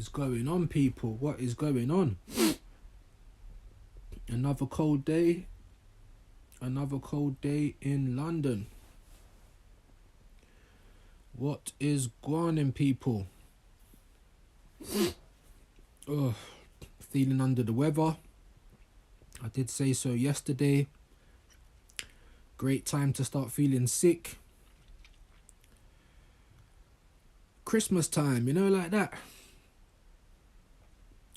is going on, people? What is going on? Another cold day. Another cold day in London. What is going on, people? Oh, feeling under the weather. I did say so yesterday. Great time to start feeling sick. Christmas time, you know, like that.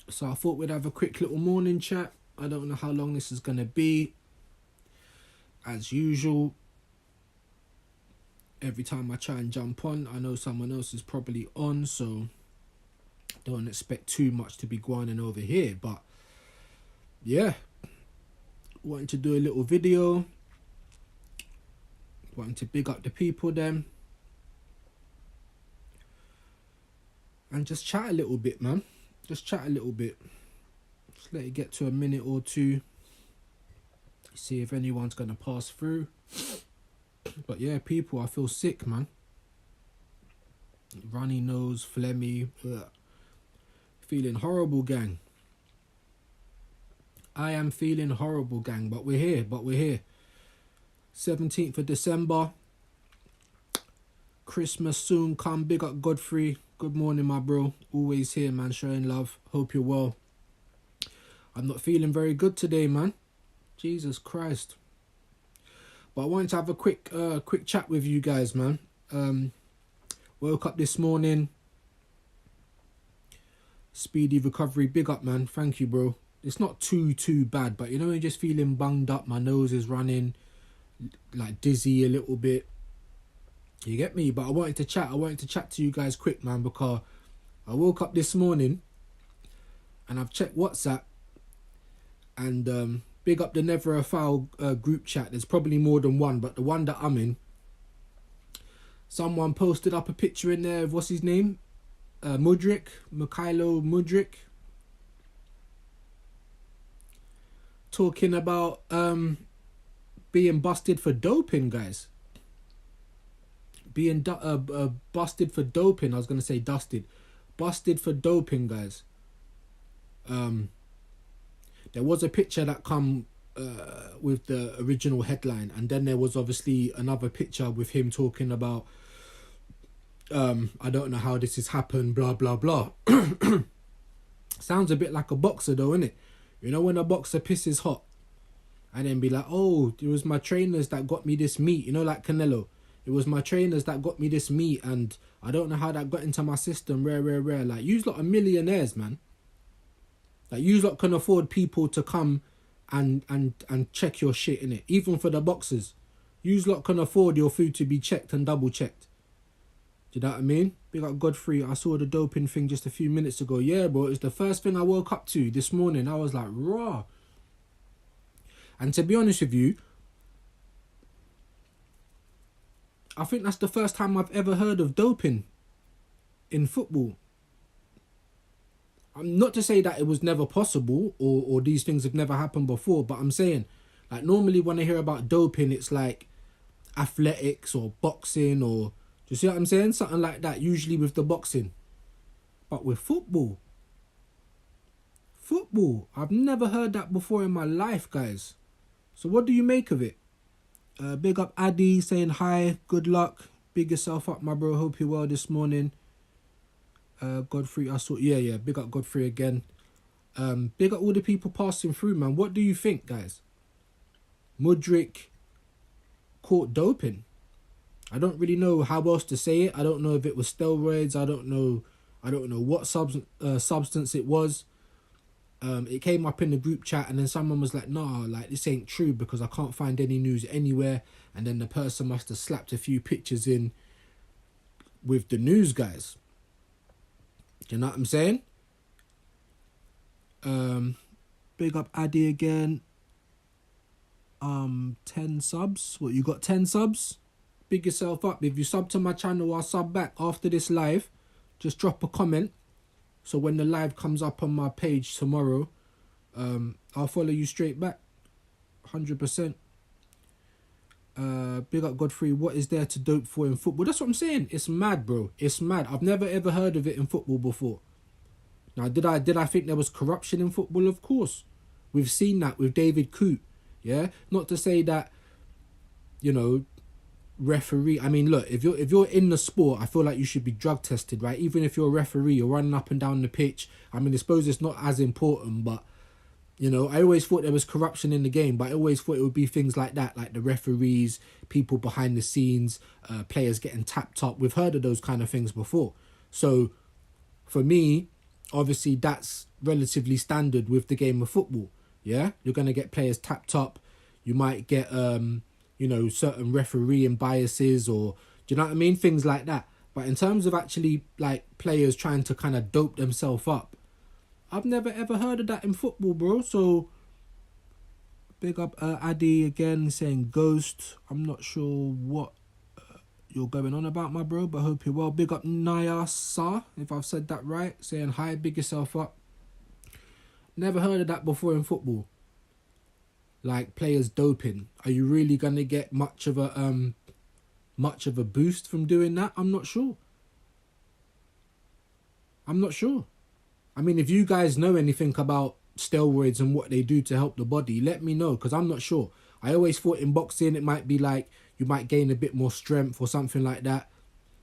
So I thought we'd have a quick little morning chat. I don't know how long this is going to be. As usual, every time I try and jump on, I know someone else is probably on, so don't expect too much to be going on over here. But yeah, wanting to do a little video, wanting to big up the people then, and just chat a little bit, man. Just chat a little bit. Just let it get to a minute or two. See if anyone's going to pass through. But yeah, people, I feel sick, man. Runny nose, phlegmy. Ugh. Feeling horrible, gang. I am feeling horrible, gang. But we're here. 17th of December. Christmas soon come. Big up Godfrey. Good morning, my bro. Always here, man. Showing love. Hope you're well. I'm not feeling very good today, man. Jesus Christ. But I wanted to have a quick chat with you guys, man. Woke up this morning. Speedy recovery. Big up, man. Thank you, bro. It's not too bad, but you know, you're just feeling bunged up. My nose is running, like dizzy a little bit. You get me? But I wanted to chat to you guys quick, man, because I woke up this morning and I've checked WhatsApp, and big up the Never a Foul group chat. There's probably more than one, but the one that I'm in, someone posted up a picture in there of, what's his name? Mikhailo Mudrik. Talking about being busted for doping, guys. Being busted for doping. I was going to say dusted. Busted for doping, guys. There was a picture that come with the original headline, and then there was obviously another picture with him talking about I don't know how this has happened, blah blah blah. Sounds a bit like a boxer though, innit? You know, when a boxer pisses hot and then be like, oh, it was my trainers that got me this meat, you know, like Canelo. It was my trainers that got me this meat, and I don't know how that got into my system. Rare. Like, yous lot are millionaires, man. Like, yous lot can afford people to come and check your shit, innit? Even for the boxers. Yous lot can afford your food to be checked and double checked. Do you know what I mean? Big up Godfrey. I saw the doping thing just a few minutes ago. Yeah, bro, it's the first thing I woke up to this morning. I was like, raw. And to be honest with you, I think that's the first time I've ever heard of doping in football. Not to say that it was never possible or these things have never happened before, but I'm saying, like, normally when I hear about doping, it's like athletics or boxing, or, do you see what I'm saying? Something like that, usually with the boxing. But with football, I've never heard that before in my life, guys. So what do you make of it? Big up Addy saying hi, good luck, big yourself up, my bro, hope you're well this morning. Godfrey, I saw, yeah, big up Godfrey again. Big up all the people passing through, man. What do you think, guys? Mudrik caught doping. I don't really know how else to say it. I don't know if it was steroids. I don't know what substance it was. It came up in the group chat, and then someone was like, nah, like, this ain't true because I can't find any news anywhere. And then the person must have slapped a few pictures in with the news, guys. Do you know what I'm saying? Big up Addy again. 10 subs. What, you got 10 subs? Big yourself up. If you sub to my channel, I'll sub back after this live. Just drop a comment. So when the live comes up on my page tomorrow, I'll follow you straight back. 100%. Big up Godfrey. What is there to dope for in football? That's what I'm saying. It's mad, bro. It's mad. I've never ever heard of it in football before. Now, did I think there was corruption in football? Of course. We've seen that with David Coote. Yeah? Not to say that, you know, referee. I mean, look, if you're in the sport, I feel like you should be drug tested, right? Even if you're a referee, you're running up and down the pitch. I mean, I suppose it's not as important, but you know, I always thought there was corruption in the game, but I always thought it would be things like that, like the referees, people behind the scenes, players getting tapped up. We've heard of those kind of things before. So for me, obviously that's relatively standard with the game of football. Yeah, you're going to get players tapped up. You might get, you know, certain refereeing biases, or do you know what I mean? Things like that. But in terms of actually like players trying to kind of dope themselves up, I've never ever heard of that in football, bro. So big up Addy again saying Ghost. I'm not sure what you're going on about, my bro, but hope you're well. Big up Naya Sa, if I've said that right, saying hi, big yourself up. Never heard of that before in football. Like players doping. Are you really gonna get much of a boost from doing that? I'm not sure. I mean, if you guys know anything about steroids and what they do to help the body, let me know, because I'm not sure. I always thought in boxing it might be like you might gain a bit more strength or something like that.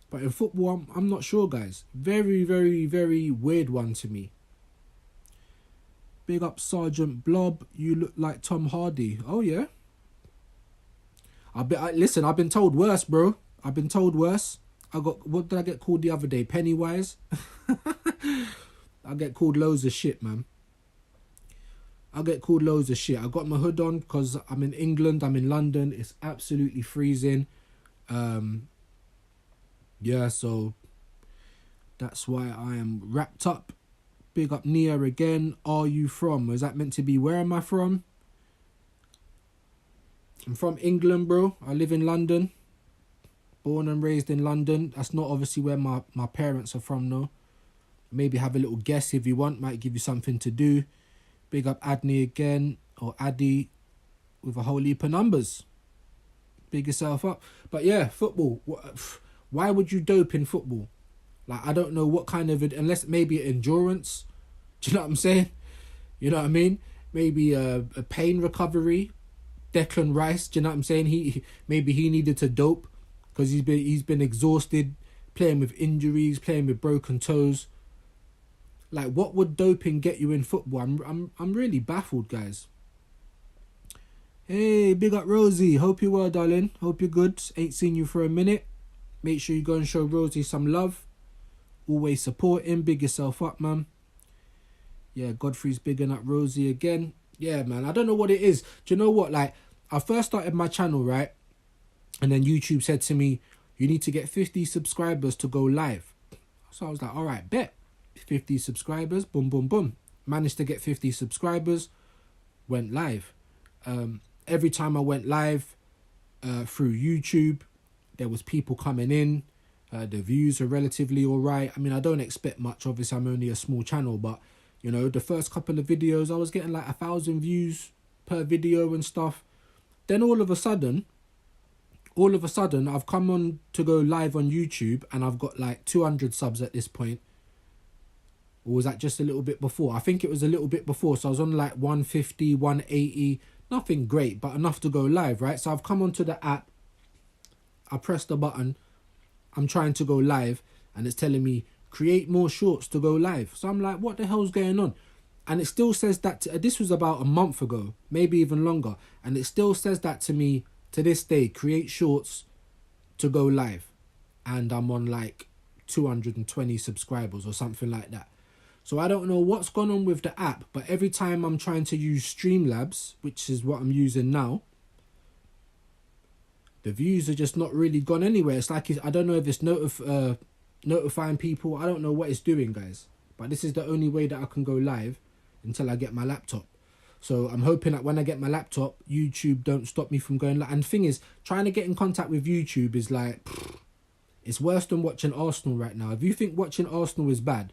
But in football, I'm not sure, guys. Very, very, very weird one to me. Big up Sergeant Blob. You look like Tom Hardy. Oh, yeah? Listen, I've been told worse, bro. I've been told worse. What did I get called the other day? Pennywise? I get called loads of shit, man. I got my hood on because I'm in England. I'm in London. It's absolutely freezing. Yeah, so that's why I am wrapped up. Big up Nia again. Are you from? Is that meant to be where am I from? I'm from England, bro. I live in London. Born and raised in London. That's not obviously where my parents are from, though. Maybe have a little guess if you want. Might give you something to do. Big up Adney again. Or Addy. With a whole heap of numbers. Big yourself up. But yeah, football. Why would you dope in football? Like, I don't know what kind of... Unless maybe endurance. Do you know what I'm saying? You know what I mean? Maybe a pain recovery. Declan Rice. Do you know what I'm saying? Maybe he needed to dope. Because he's been exhausted. Playing with injuries. Playing with broken toes. Like, what would doping get you in football? I'm really baffled, guys. Hey, big up Rosie. Hope you're well, darling. Hope you're good. Ain't seen you for a minute. Make sure you go and show Rosie some love. Always support him. Big yourself up, man. Yeah, Godfrey's bigging up Rosie again. Yeah, man. I don't know what it is. Do you know what? Like, I first started my channel, right? And then YouTube said to me, you need to get 50 subscribers to go live. So I was like, all right, bet. 50 subscribers, boom, boom, boom. Managed to get 50 subscribers, went live. Every time I went live through YouTube, there was people coming in. The views are relatively all right. I mean, I don't expect much. Obviously, I'm only a small channel, but, you know, the first couple of videos, I was getting like 1,000 views per video and stuff. Then all of a sudden, I've come on to go live on YouTube and I've got like 200 subs at this point. Or was that just a little bit before? I think it was a little bit before. So I was on like 150, 180. Nothing great, but enough to go live, right? So I've come onto the app. I pressed the button. I'm trying to go live. And it's telling me, create more shorts to go live. So I'm like, what the hell's going on? And it still says that... this was about a month ago. Maybe even longer. And it still says that to me to this day. Create shorts to go live. And I'm on like 220 subscribers or something like that. So I don't know what's gone on with the app, but every time I'm trying to use Streamlabs, which is what I'm using now, the views are just not really gone anywhere. It's like, I don't know if it's notifying people. I don't know what it's doing, guys. But this is the only way that I can go live until I get my laptop. So I'm hoping that when I get my laptop, YouTube don't stop me from going live. And the thing is, trying to get in contact with YouTube is like, it's worse than watching Arsenal right now. If you think watching Arsenal is bad,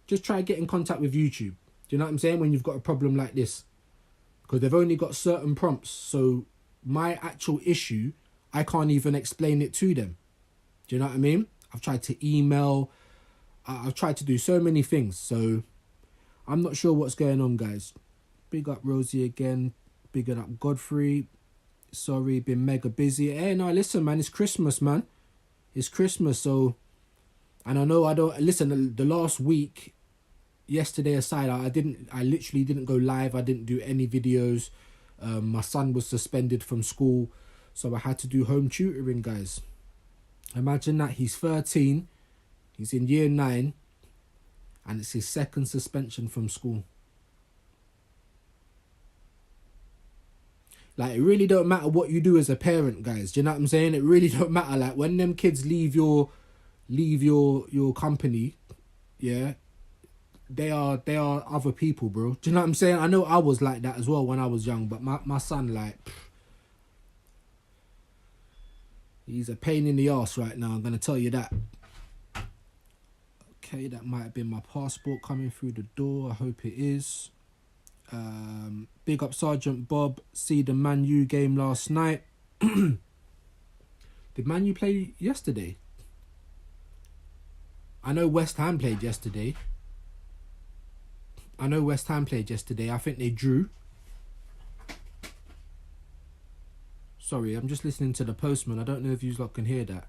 just try to get in contact with YouTube. Do you know what I'm saying? When you've got a problem like this. Because they've only got certain prompts. So my actual issue, I can't even explain it to them. Do you know what I mean? I've tried to email. I've tried to do so many things. So I'm not sure what's going on, guys. Big up Rosie again. Big up Godfrey. Sorry, been mega busy. Hey, no, listen, man. It's Christmas, man. It's Christmas, so... And I know I don't... Listen, the last week, yesterday aside, I literally didn't go live. I didn't do any videos. My son was suspended from school, so I had to do home tutoring, guys. Imagine that. He's 13. He's in year 9. And it's his second suspension from school. Like, it really don't matter what you do as a parent, guys. Do you know what I'm saying? It really don't matter. Like, when them kids leave your company, yeah, they are other people, bro. Do you know what I'm saying? I know I was like that as well when I was young, but my son, like, he's a pain in the arse right now, I'm gonna tell you that. Okay, that might have been my passport coming through the door. I hope it is. Big up Sergeant Bob. See the Man U game last night. Did Man U play yesterday? I know West Ham played yesterday. I think they drew. Sorry, I'm just listening to the postman. I don't know if you lot can hear that.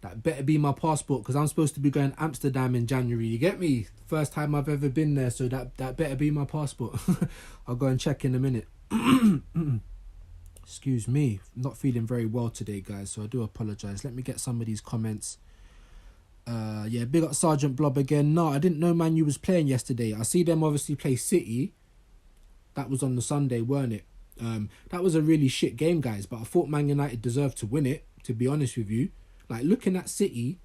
That better be my passport, because I'm supposed to be going to Amsterdam in January. You get me? First time I've ever been there, so that better be my passport. I'll go and check in a minute. Excuse me. Not feeling very well today, guys, so I do apologise. Let me get some of these comments. Yeah, big up Sergeant Blob again. No, I didn't know Man U was playing yesterday. I see them obviously play City. That was on the Sunday, weren't it? That was a really shit game, guys, but I thought Man United deserved to win it, to be honest with you. Like, looking at City,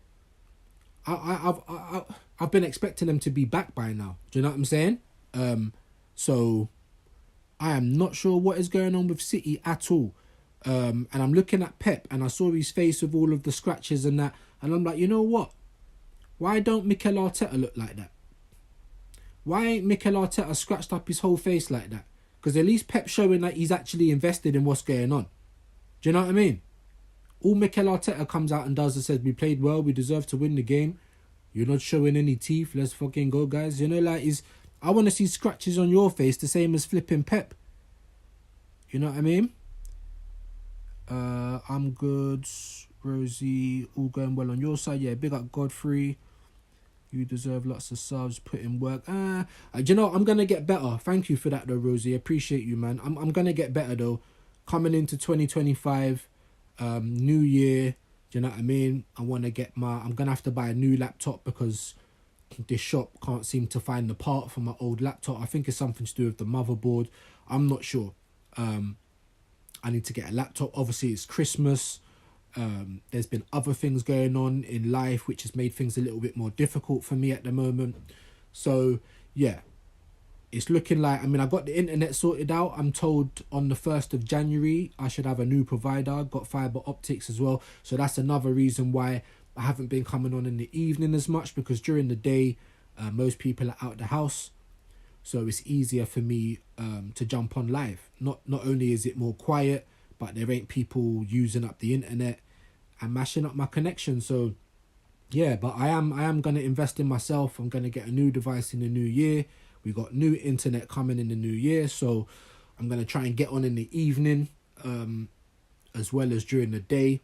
I've been expecting them to be back by now. Do you know what I'm saying? So I am not sure what is going on with City at all. And I'm looking at Pep, and I saw his face with all of the scratches and that, and I'm like, you know what? Why don't Mikel Arteta look like that? Why ain't Mikel Arteta scratched up his whole face like that? Because at least Pep's showing that he's actually invested in what's going on. Do you know what I mean? All Mikel Arteta comes out and does is says, we played well, we deserve to win the game. You're not showing any teeth, let's fucking go, guys. You know, like, I want to see scratches on your face the same as flipping Pep. You know what I mean? I'm good. Rosie, all going well on your side. Yeah, big up Godfrey. You deserve lots of subs, put in work. Do you know, I'm going to get better. Thank you for that though, Rosie. Appreciate you, man. I'm going to get better though. Coming into 2025, new year, do you know what I mean? I'm going to have to buy a new laptop because this shop can't seem to find the part for my old laptop. I think it's something to do with the motherboard. I'm not sure. I need to get a laptop. Obviously, it's Christmas. There's been other things going on in life which has made things a little bit more difficult for me at the moment. So, yeah. It's looking like, I mean, I got the internet sorted out. I'm told on the 1st of January, I should have a new provider. I've got fibre optics as well. So that's another reason why I haven't been coming on in the evening as much, because during the day, most people are out the house. So it's easier for me to jump on live. Not only is it more quiet, but there ain't people using up the internet and mashing up my connection. So yeah, but I am going to invest in myself. I'm going to get a new device in the new year. We got new internet coming in the new year, so I'm going to try and get on in the evening as well as during the day.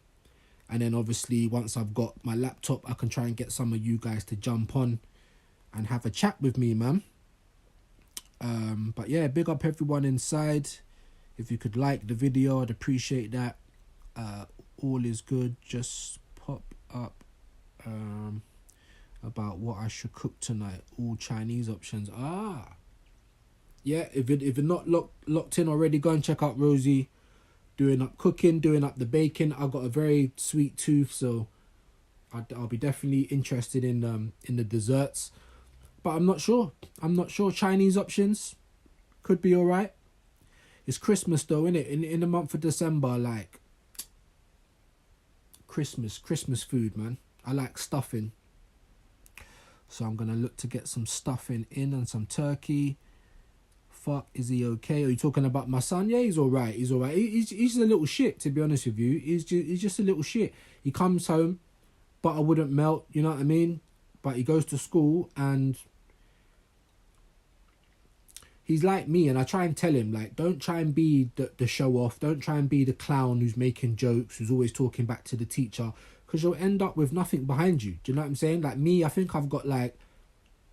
And then obviously once I've got my laptop, I can try and get some of you guys to jump on and have a chat with me, man. But yeah, big up everyone inside. If you could like the video, I'd appreciate that. All is good. Just pop up about what I should cook tonight. All Chinese options. Yeah, if you're not locked in already, go and check out Rosie doing up cooking, doing up the baking. I've got a very sweet tooth, so I'll be definitely interested in the desserts. But I'm not sure. Chinese options could be all right. It's Christmas though, innit? In the month of December, like Christmas food, man. I like stuffing. So I'm going to look to get some stuffing in and some turkey. Fuck, is he okay? Are you talking about my son? Yeah, he's all right. He's a little shit, to be honest with you. He's just a little shit. He comes home, butter wouldn't melt, you know what I mean? But he goes to school and he's like me, and I try and tell him, like, don't try and be the show off. Don't try and be the clown who's making jokes, who's always talking back to the teacher, because you'll end up with nothing behind you. Do you know what I'm saying? Like me, I think I've got like,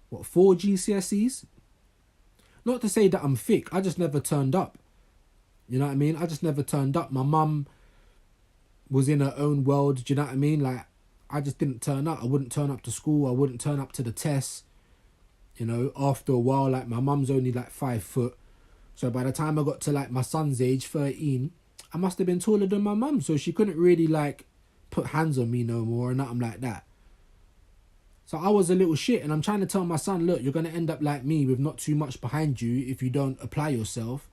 4 GCSEs? Not to say that I'm thick, I just never turned up. You know what I mean? I just never turned up. My mum was in her own world, do you know what I mean? Like, I just didn't turn up. I wouldn't turn up to school, I wouldn't turn up to the tests. You know, after a while, like, my mum's only like 5 foot. So by the time I got to like my son's age, 13, I must have been taller than my mum. So she couldn't really like put hands on me no more or nothing like that. So I was a little shit, and I'm trying to tell my son, look, you're going to end up like me with not too much behind you if you don't apply yourself.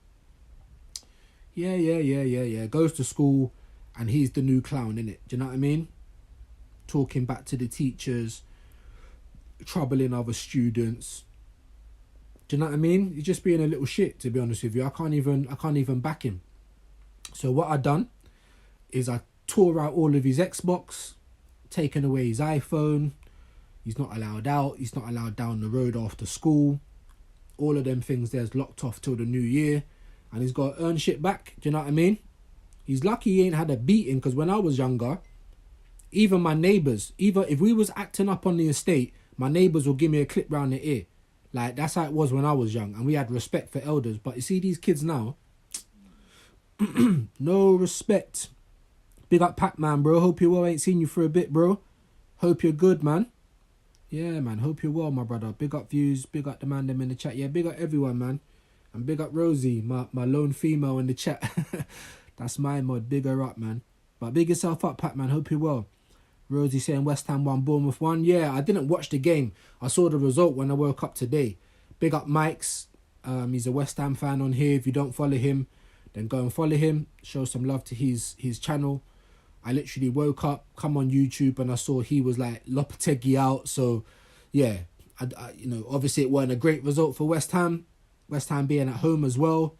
Yeah. Goes to school, and he's the new clown, innit? Do you know what I mean? Talking back to the teachers, troubling other students. Do you know what I mean? He's just being a little shit, to be honest with you. I can't even back him. So what I done is I tore out all of his Xbox, taken away his iPhone. He's not allowed out. He's not allowed down the road after school. All of them things there's locked off till the new year. And he's got to earn shit back. Do you know what I mean? He's lucky he ain't had a beating, because when I was younger, even my neighbours, if we was acting up on the estate, my neighbours will give me a clip round the ear. Like, that's how it was when I was young, and we had respect for elders. But you see these kids now, no respect. Big up Pac-Man, bro. Hope you're well. Ain't seen you for a bit, bro. Hope you're good, man. Yeah, man. Hope you're well, my brother. Big up Viewz. Big up the man them in the chat. Yeah, big up everyone, man. And big up Rosie, my lone female in the chat. That's my mod. Big her up, man. But big yourself up, Pac-Man. Hope you're well. Rosie saying West Ham 1, Bournemouth 1. Yeah, I didn't watch the game. I saw the result when I woke up today. Big up Mike's. He's a West Ham fan on here. If you don't follow him, then go and follow him. Show some love to his channel. I literally woke up, come on YouTube, and I saw he was like Lopetegui out. So, yeah, I obviously it wasn't a great result for West Ham. West Ham being at home as well.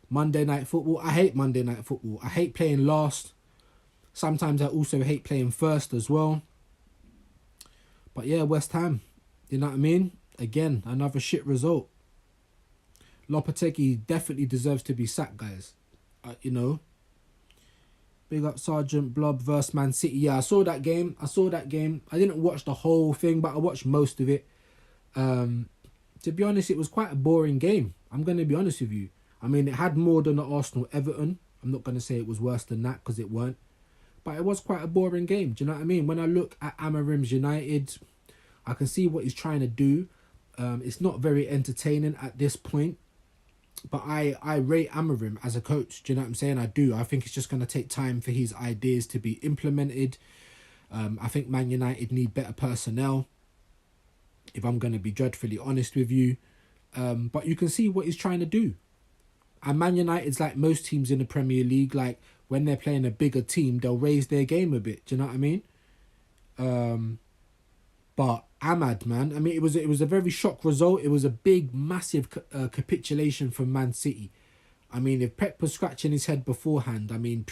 Monday night football. I hate Monday night football. I hate playing last. Sometimes I also hate playing first as well. But yeah, West Ham. You know what I mean? Again, another shit result. Lopetegui definitely deserves to be sacked, guys. Big up Sergeant Blob versus Man City. Yeah, I saw that game. I didn't watch the whole thing, but I watched most of it. To be honest, it was quite a boring game. I'm going to be honest with you. I mean, it had more than the Arsenal-Everton. I'm not going to say it was worse than that, because it weren't. But it was quite a boring game. Do you know what I mean? When I look at Amarim's United, I can see what he's trying to do. It's not very entertaining at this point. But I rate Amarim as a coach. Do you know what I'm saying? I do. I think it's just going to take time for his ideas to be implemented. I think Man United need better personnel, if I'm going to be dreadfully honest with you. But you can see what he's trying to do. And Man United's like most teams in the Premier League. Like, when they're playing a bigger team, they'll raise their game a bit. Do you know what I mean? But Ahmad, man, I mean, it was a very shock result. It was a big, massive capitulation from Man City. I mean, if Pep was scratching his head beforehand, I mean,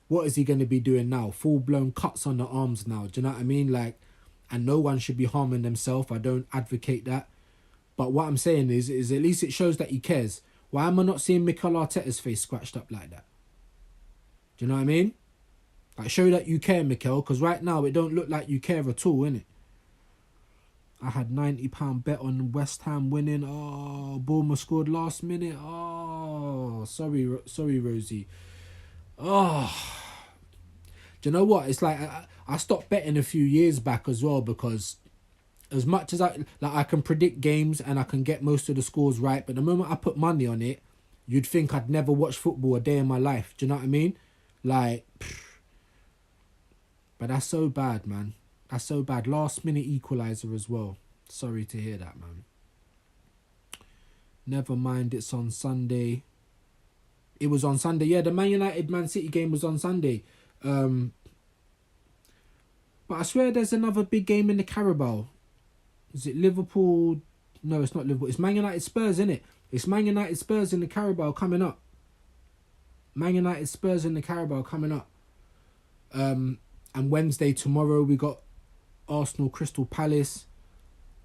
what is he going to be doing now? Full-blown cuts on the arms now. Do you know what I mean? Like, and no one should be harming themselves. I don't advocate that. But what I'm saying is at least it shows that he cares. Why am I not seeing Mikel Arteta's face scratched up like that? Do you know what I mean? Like, show that you care, Mikel, because right now it don't look like you care at all, innit? I had £90 bet on West Ham winning. Oh, Bournemouth scored last minute. Oh, sorry, Rosie. Oh, do you know what? It's like I stopped betting a few years back as well, because as much as I can predict games and I can get most of the scores right, but the moment I put money on it, you'd think I'd never watch football a day in my life. Do you know what I mean? Like, but that's so bad, man. That's so bad. Last minute equaliser as well. Sorry to hear that, man. Never mind, it's on Sunday. It was on Sunday. Yeah, the Man United Man City game was on Sunday. But I swear there's another big game in the Carabao. Is it Liverpool? No, it's not Liverpool. It's Man United Spurs, isn't it? It's Man United Spurs in the Carabao coming up. Man United Spurs in the Carabao coming up. And Wednesday, tomorrow, we got Arsenal Crystal Palace.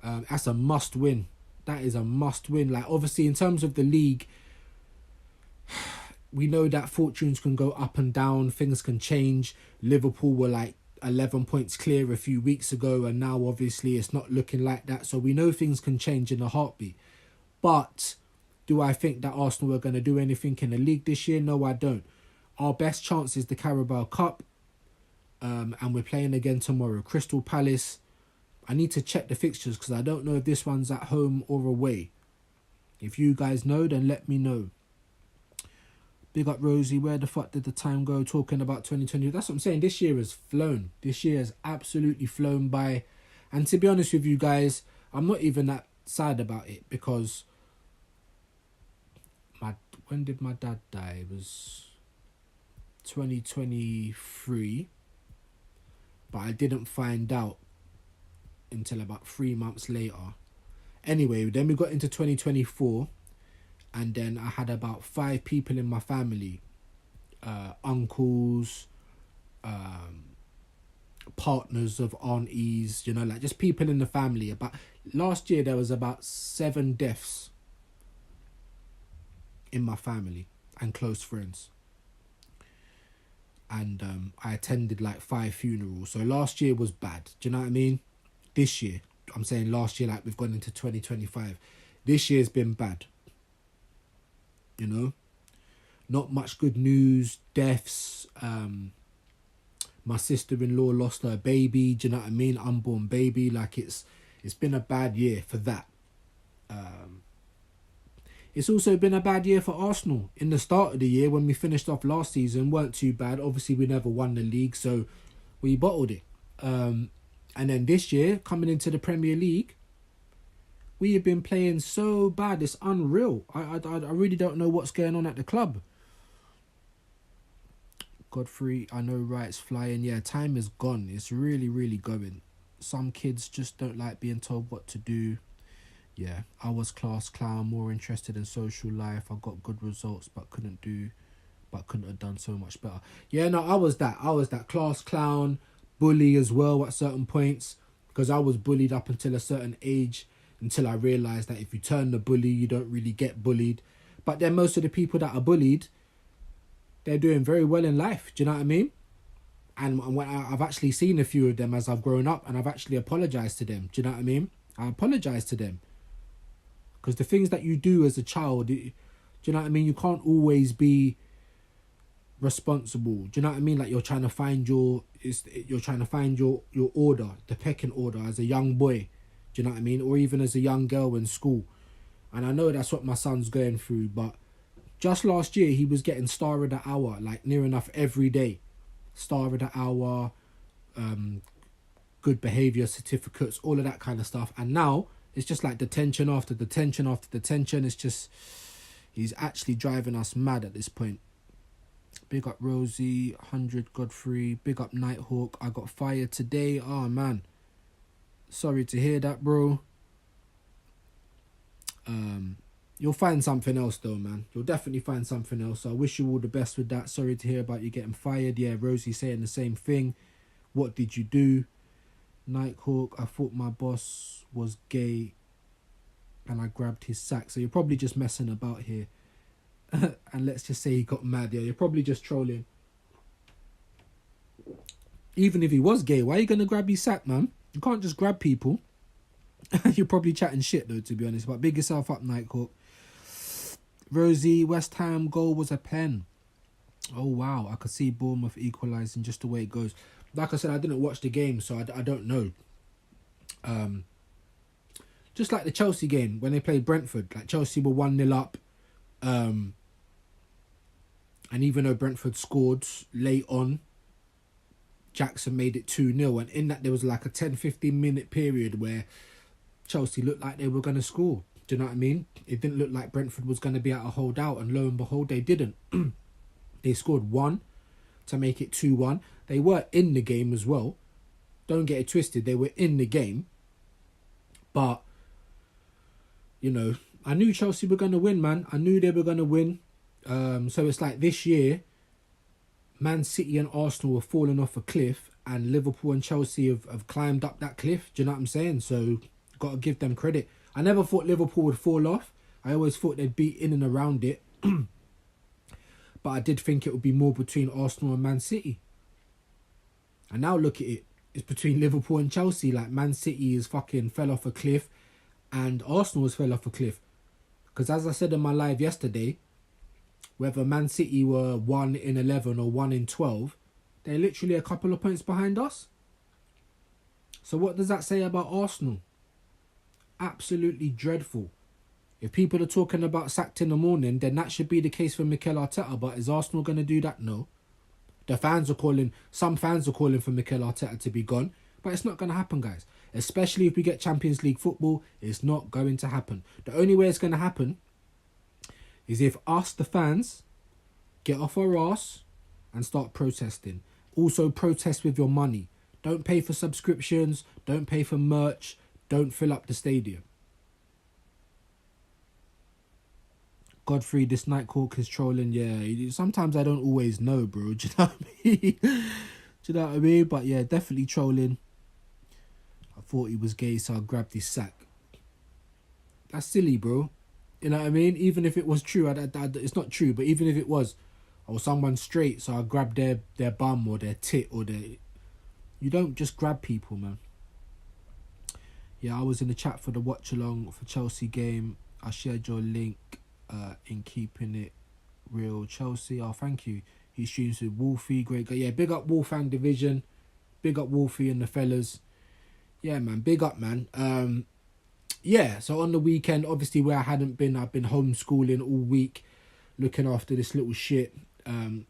That's a must win. That is a must win. Like, obviously, in terms of the league, we know that fortunes can go up and down. Things can change. Liverpool were like 11 points clear a few weeks ago, and now obviously it's not looking like that. So we know things can change in a heartbeat. But do I think that Arsenal are going to do anything in the league this year? No, I don't. Our best chance is the Carabao Cup, and we're playing again tomorrow. Crystal Palace. I need to check the fixtures because I don't know if this one's at home or away. If you guys know, then let me know. Big up Rosie. Where the fuck did the time go talking about 2020? That's what I'm saying. This year has flown. This year has absolutely flown by. And to be honest with you guys, I'm not even that sad about it because when did my dad die? It was 2023. But I didn't find out until about 3 months later. Anyway, then we got into 2024, and then I had about 5 people in my family, uncles, partners of aunties, you know, like just people in the family. About last year there was about 7 deaths in my family and close friends, and I attended like 5 funerals. So last year was bad. Do you know what I mean? This year, I'm saying last year, like we've gone into 2025. This year's been bad. You know, not much good news. Deaths. My sister-in-law lost her baby. Do you know what I mean? Unborn baby. Like it's been a bad year for that. It's also been a bad year for Arsenal. In the start of the year, when we finished off last season, weren't too bad. Obviously, we never won the league, so we bottled it. And then this year, coming into the Premier League, we have been playing so bad. It's unreal. I really don't know what's going on at the club. Godfrey, I know, right, it's flying. Yeah, time is gone. It's really, really going. Some kids just don't like being told what to do. Yeah, I was class clown, more interested in social life. I got good results, but couldn't have done so much better. Yeah, no, I was that class clown, bully as well at certain points, because I was bullied up until a certain age, until I realised that if you turn the bully, you don't really get bullied. But then most of the people that are bullied, they're doing very well in life. Do you know what I mean? And when I've actually seen a few of them as I've grown up, and I've actually apologised to them. Do you know what I mean? I apologise to them. Because the things that you do as a child, do you know what I mean? You can't always be responsible. Do you know what I mean? Like you're trying to find your order, the pecking order as a young boy. Do you know what I mean? Or even as a young girl in school. And I know that's what my son's going through, but just last year he was getting star of the hour, like near enough every day. Star of the hour, good behaviour certificates, all of that kind of stuff. And now it's just like detention after detention after detention. It's just, he's actually driving us mad at this point. Big up Rosie, 100 Godfrey. Big up Nighthawk. I got fired today. Oh man, sorry to hear that, bro. You'll find something else though, man. You'll definitely find something else. So I wish you all the best with that. Sorry to hear about you getting fired. Yeah, Rosie saying the same thing. What did you do? Nighthawk, I thought my boss was gay and I grabbed his sack. So you're probably just messing about here. And let's just say he got mad. Yeah, you're probably just trolling. Even if he was gay, why are you going to grab his sack, man? You can't just grab people. You're probably chatting shit though, to be honest. But big yourself up, Nighthawk. Rosie, West Ham goal was a pen. Oh wow, I could see Bournemouth equalising just the way it goes. Like I said, I didn't watch the game, so I don't know. Just like the Chelsea game when they played Brentford, like Chelsea were 1-0 up, and even though Brentford scored late on, Jackson made it 2-0, and in that there was like a 10-15 minute period where Chelsea looked like they were going to score. Do you know what I mean? It didn't look like Brentford was going to be able to hold out, and lo and behold, they didn't. They scored 1 to make it 2-1. They were in the game as well. Don't get it twisted. They were in the game. But, you know, I knew Chelsea were going to win, man. I knew they were going to win. So it's like this year, Man City and Arsenal have fallen off a cliff, and Liverpool and Chelsea have climbed up that cliff. Do you know what I'm saying? So, got to give them credit. I never thought Liverpool would fall off. I always thought they'd be in and around it. But I did think it would be more between Arsenal and Man City. And now look at it. It's between Liverpool and Chelsea. Like, Man City is fucking fell off a cliff. And Arsenal has fell off a cliff. Because as I said in my live yesterday, whether Man City were 1 in 11 or 1 in 12, they're literally a couple of points behind us. So what does that say about Arsenal? Absolutely dreadful. If people are talking about sacked in the morning, then that should be the case for Mikel Arteta. But is Arsenal going to do that? No. Some fans are calling for Mikel Arteta to be gone. But it's not going to happen, guys. Especially if we get Champions League football, it's not going to happen. The only way it's going to happen is if us, the fans, get off our arse and start protesting. Also protest with your money. Don't pay for subscriptions. Don't pay for merch. Don't fill up the stadium. Godfrey, this Nighthawk is trolling. Yeah, sometimes I don't always know, bro. Do you know what I mean? Do you know what I mean? But yeah, definitely trolling. I thought he was gay, so I grabbed his sack. That's silly, bro. You know what I mean? Even if it was true, it's not true, but even if it was, or someone straight, so I grabbed their bum or their tit or their... You don't just grab people, man. Yeah, I was in the chat for the watch-along for Chelsea game. I shared your link in keeping it real Chelsea. Oh, thank you. He streams with Wolfie. Great guy. Yeah, big up Wolfang Division. Big up Wolfie and the fellas. Yeah, man. Big up, man. Yeah, so on the weekend, obviously where I hadn't been, I've been homeschooling all week, looking after this little shit.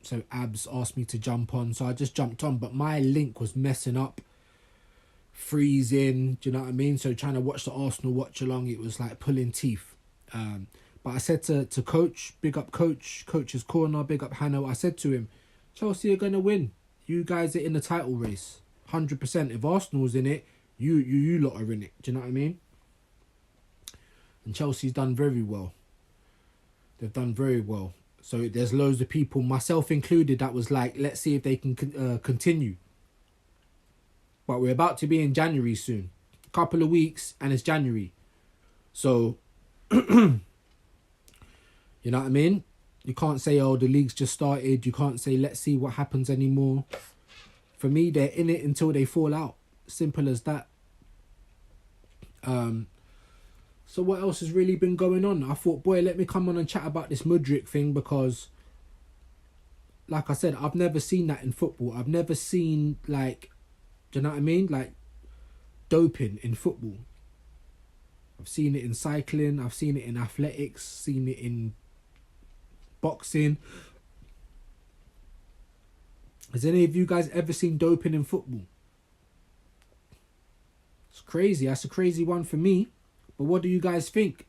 So Abs asked me to jump on, so I just jumped on, but my link was messing up, freezing, do you know what I mean? So trying to watch the Arsenal watch along, it was like pulling teeth. But I said to Coach, big up Coach's Corner, big up Hanno, I said to him, Chelsea are going to win. You guys are in the title race, 100%. If Arsenal's in it, you lot are in it, do you know what I mean? And Chelsea's done very well. They've done very well. So there's loads of people, myself included, that was like, let's see if they can continue. But we're about to be in January soon. A couple of weeks and it's January. So, you know what I mean? You can't say, oh, the league's just started. You can't say, let's see what happens anymore. For me, they're in it until they fall out. Simple as that. So what else has really been going on? I thought, boy, let me come on and chat about this Mudryk thing because, like I said, I've never seen that in football. I've never seen, like, do you know what I mean? Like, doping in football. I've seen it in cycling. I've seen it in athletics. Seen it in boxing. Has any of you guys ever seen doping in football? It's crazy. That's a crazy one for me. But what do you guys think?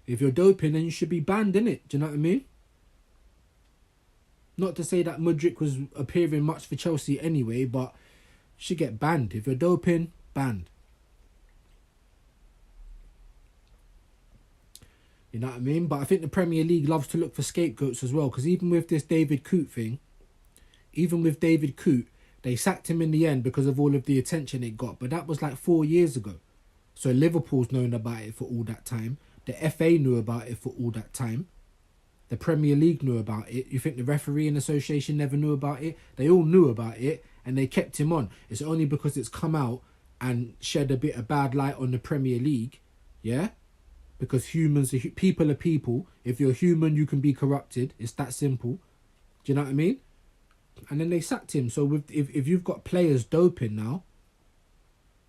If you're doping, then you should be banned, innit? Do you know what I mean? Not to say that Mudryk was appearing much for Chelsea anyway, but should get banned. If you're doping, banned. You know what I mean? But I think the Premier League loves to look for scapegoats as well. Because even with this David Coote thing, they sacked him in the end because of all of the attention it got. But that was like 4 years ago. So Liverpool's known about it for all that time. The FA knew about it for all that time. The Premier League knew about it. You think the refereeing association never knew about it? They all knew about it and they kept him on. It's only because it's come out and shed a bit of bad light on the Premier League. Yeah? Because people are people. If you're human, you can be corrupted. It's that simple. Do you know what I mean? And then they sacked him. So if you've got players doping now,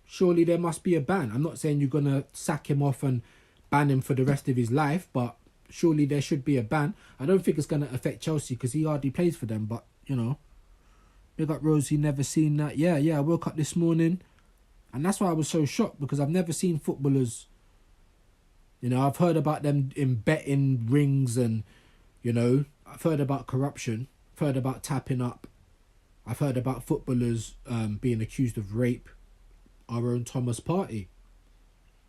surely there must be a ban. I'm not saying you're going to sack him off and ban him for the rest of his life, but surely there should be a ban. I don't think it's going to affect Chelsea because he hardly plays for them, but, you know. Big up Rosie, never seen that. Yeah, I woke up this morning and that's why I was so shocked because I've never seen footballers, you know, I've heard about them in betting rings and, you know, I've heard about corruption, I've heard about tapping up, I've heard about footballers being accused of rape. Our own Thomas Partey.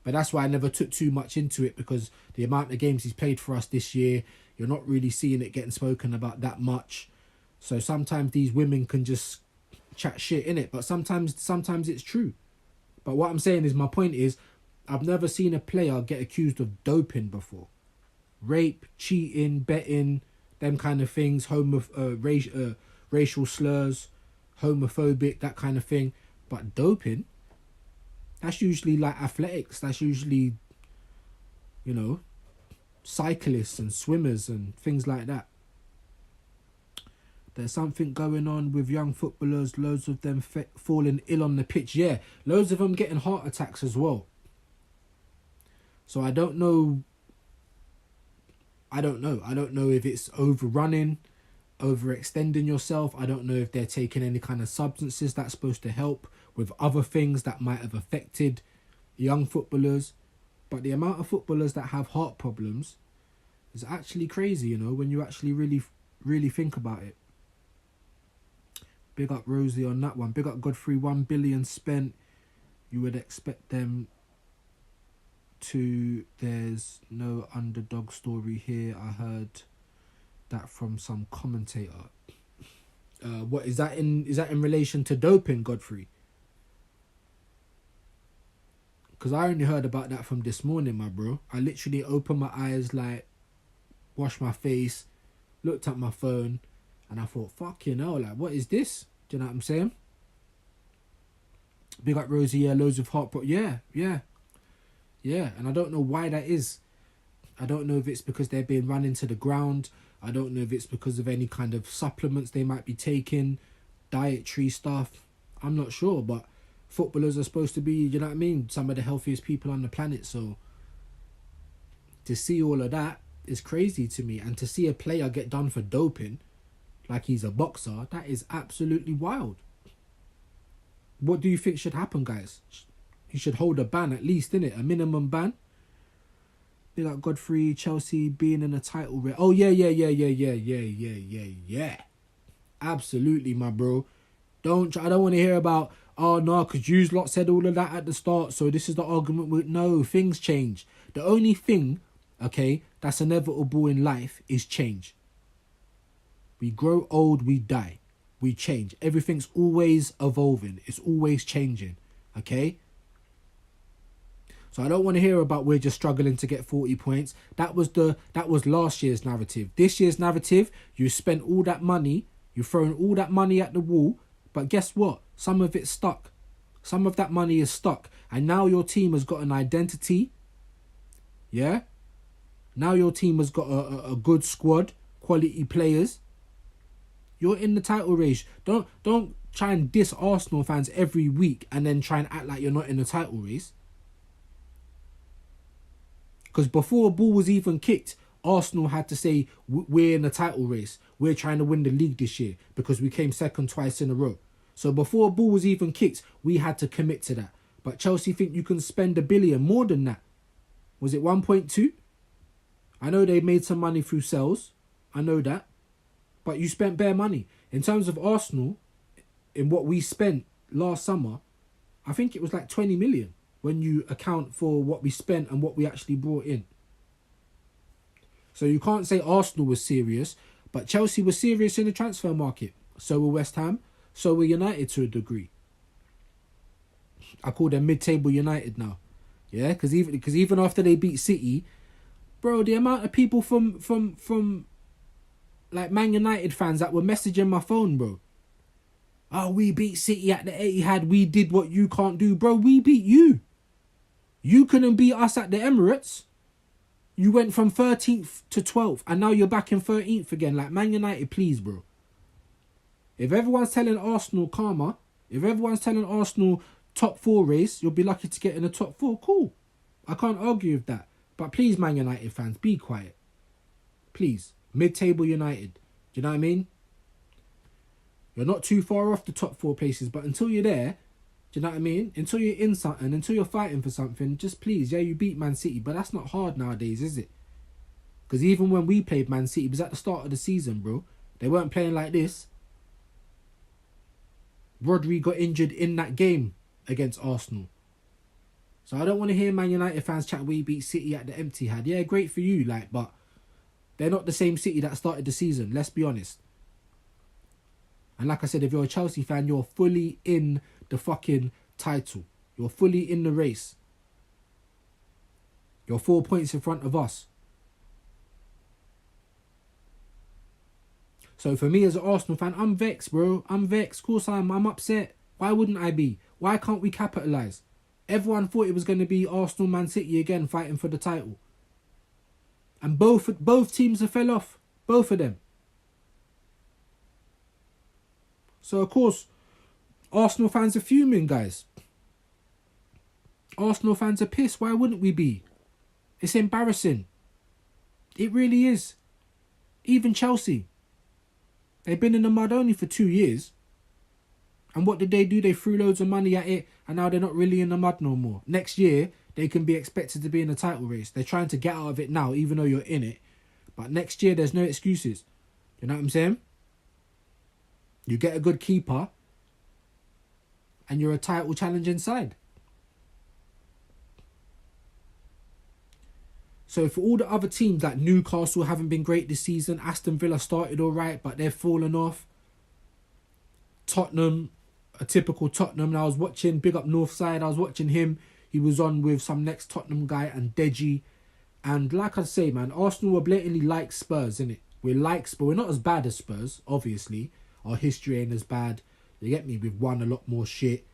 But that's why I never took too much into it because the amount of games he's played for us this year, you're not really seeing it getting spoken about that much. So sometimes these women can just chat shit in it, but sometimes it's true. But what I'm saying is, my point is, I've never seen a player get accused of doping before. Rape, cheating, betting, them kind of things, racial slurs, homophobic, that kind of thing. But doping, that's usually like athletics. That's usually, you know, cyclists and swimmers and things like that. There's something going on with young footballers, loads of them falling ill on the pitch. Yeah, loads of them getting heart attacks as well. So I don't know if it's overrunning, overextending yourself. I don't know if they're taking any kind of substances that's supposed to help with other things that might have affected young footballers. But the amount of footballers that have heart problems is actually crazy, you know, when you actually really think about it. Big up Rosie on that one. Big up Godfrey, 1 billion spent. You would expect them to... There's no underdog story here. I heard that from some commentator. What is that in relation to doping, Godfrey? Because I only heard about that from this morning, my bro. I literally opened my eyes, like, washed my face, looked at my phone, and I thought, fucking hell, like, what is this? Do you know what I'm saying? Big up Rosie, yeah, loads of heart problems. Yeah. And I don't know why that is. I don't know if it's because they're being run into the ground. I don't know if it's because of any kind of supplements they might be taking, dietary stuff. I'm not sure, but footballers are supposed to be, you know what I mean, some of the healthiest people on the planet. So to see all of that is crazy to me. And to see a player get done for doping, like he's a boxer, that is absolutely wild. What do you think should happen, guys? He should hold a ban at least, innit? A minimum ban. Be like Godfrey, Chelsea being in a title race. Oh, yeah. Absolutely, my bro. I don't want to hear about, oh, no, because you lot said all of that at the start, so this is the argument with... No, things change. The only thing, okay, that's inevitable in life is change. We grow old, we die, we change. Everything's always evolving. It's always changing, okay? So I don't want to hear about we're just struggling to get 40 points. That was last year's narrative. This year's narrative, you spent all that money, you've thrown all that money at the wall, but guess what? Some of it's stuck. Some of that money is stuck. And now your team has got an identity. Yeah? Now your team has got a good squad, quality players. You're in the title race. Don't try and diss Arsenal fans every week and then try and act like you're not in the title race. Because before a ball was even kicked, Arsenal had to say, we're in the title race. We're trying to win the league this year because we came second twice in a row. So before a ball was even kicked, we had to commit to that. But Chelsea think you can spend $1 billion, more than that. Was it 1.2? I know they made some money through sales. I know that. But you spent bare money. In terms of Arsenal, in what we spent last summer, I think it was like 20 million when you account for what we spent and what we actually brought in. So you can't say Arsenal was serious, but Chelsea was serious in the transfer market. So were West Ham. So were United to a degree. I call them mid-table United now. Yeah, because even after they beat City, bro, the amount of people from like Man United fans that were messaging my phone, bro. Oh, we beat City at the Etihad. We did what you can't do. Bro, we beat you. You couldn't beat us at the Emirates. You went from 13th to 12th. And now you're back in 13th again. Like, Man United, please, bro. If everyone's telling Arsenal karma, if everyone's telling Arsenal top 4 race, you'll be lucky to get in the top 4. Cool. I can't argue with that. But please, Man United fans, be quiet. Please. Mid-table United. Do you know what I mean? You're not too far off the top 4 places, but until you're there, do you know what I mean? Until you're in something, until you're fighting for something, just please, yeah, you beat Man City, but that's not hard nowadays, is it? Because even when we played Man City, it was at the start of the season, bro. They weren't playing like this. Rodri got injured in that game against Arsenal. So I don't want to hear Man United fans chat we beat City at the Etihad. Yeah, great for you, like, but they're not the same City that started the season, let's be honest. And like I said, if you're a Chelsea fan, you're fully in the fucking title. You're fully in the race. You're 4 points in front of us. So for me as an Arsenal fan, I'm vexed, bro. I'm vexed. Of course I'm upset. Why wouldn't I be? Why can't we capitalise? Everyone thought it was going to be Arsenal, Man City again fighting for the title. And both teams have fell off. Both of them. So of course, Arsenal fans are fuming, guys. Arsenal fans are pissed. Why wouldn't we be? It's embarrassing. It really is. Even Chelsea. They've been in the mud only for 2 years. And what did they do? They threw loads of money at it, and now they're not really in the mud no more. Next year, they can be expected to be in a title race. They're trying to get out of it now, even though you're in it. But next year, there's no excuses. You know what I'm saying? You get a good keeper, and you're a title challenging side. So for all the other teams, like Newcastle haven't been great this season. Aston Villa started all right, but they've fallen off. Tottenham, a typical Tottenham. And I was watching, big up Northside, I was watching him. He was on with some next Tottenham guy and Deji. And like I say, man, Arsenal were blatantly like Spurs, innit? We're like Spurs. We're not as bad as Spurs, obviously. Our history ain't as bad. You get me? We've won a lot more shit.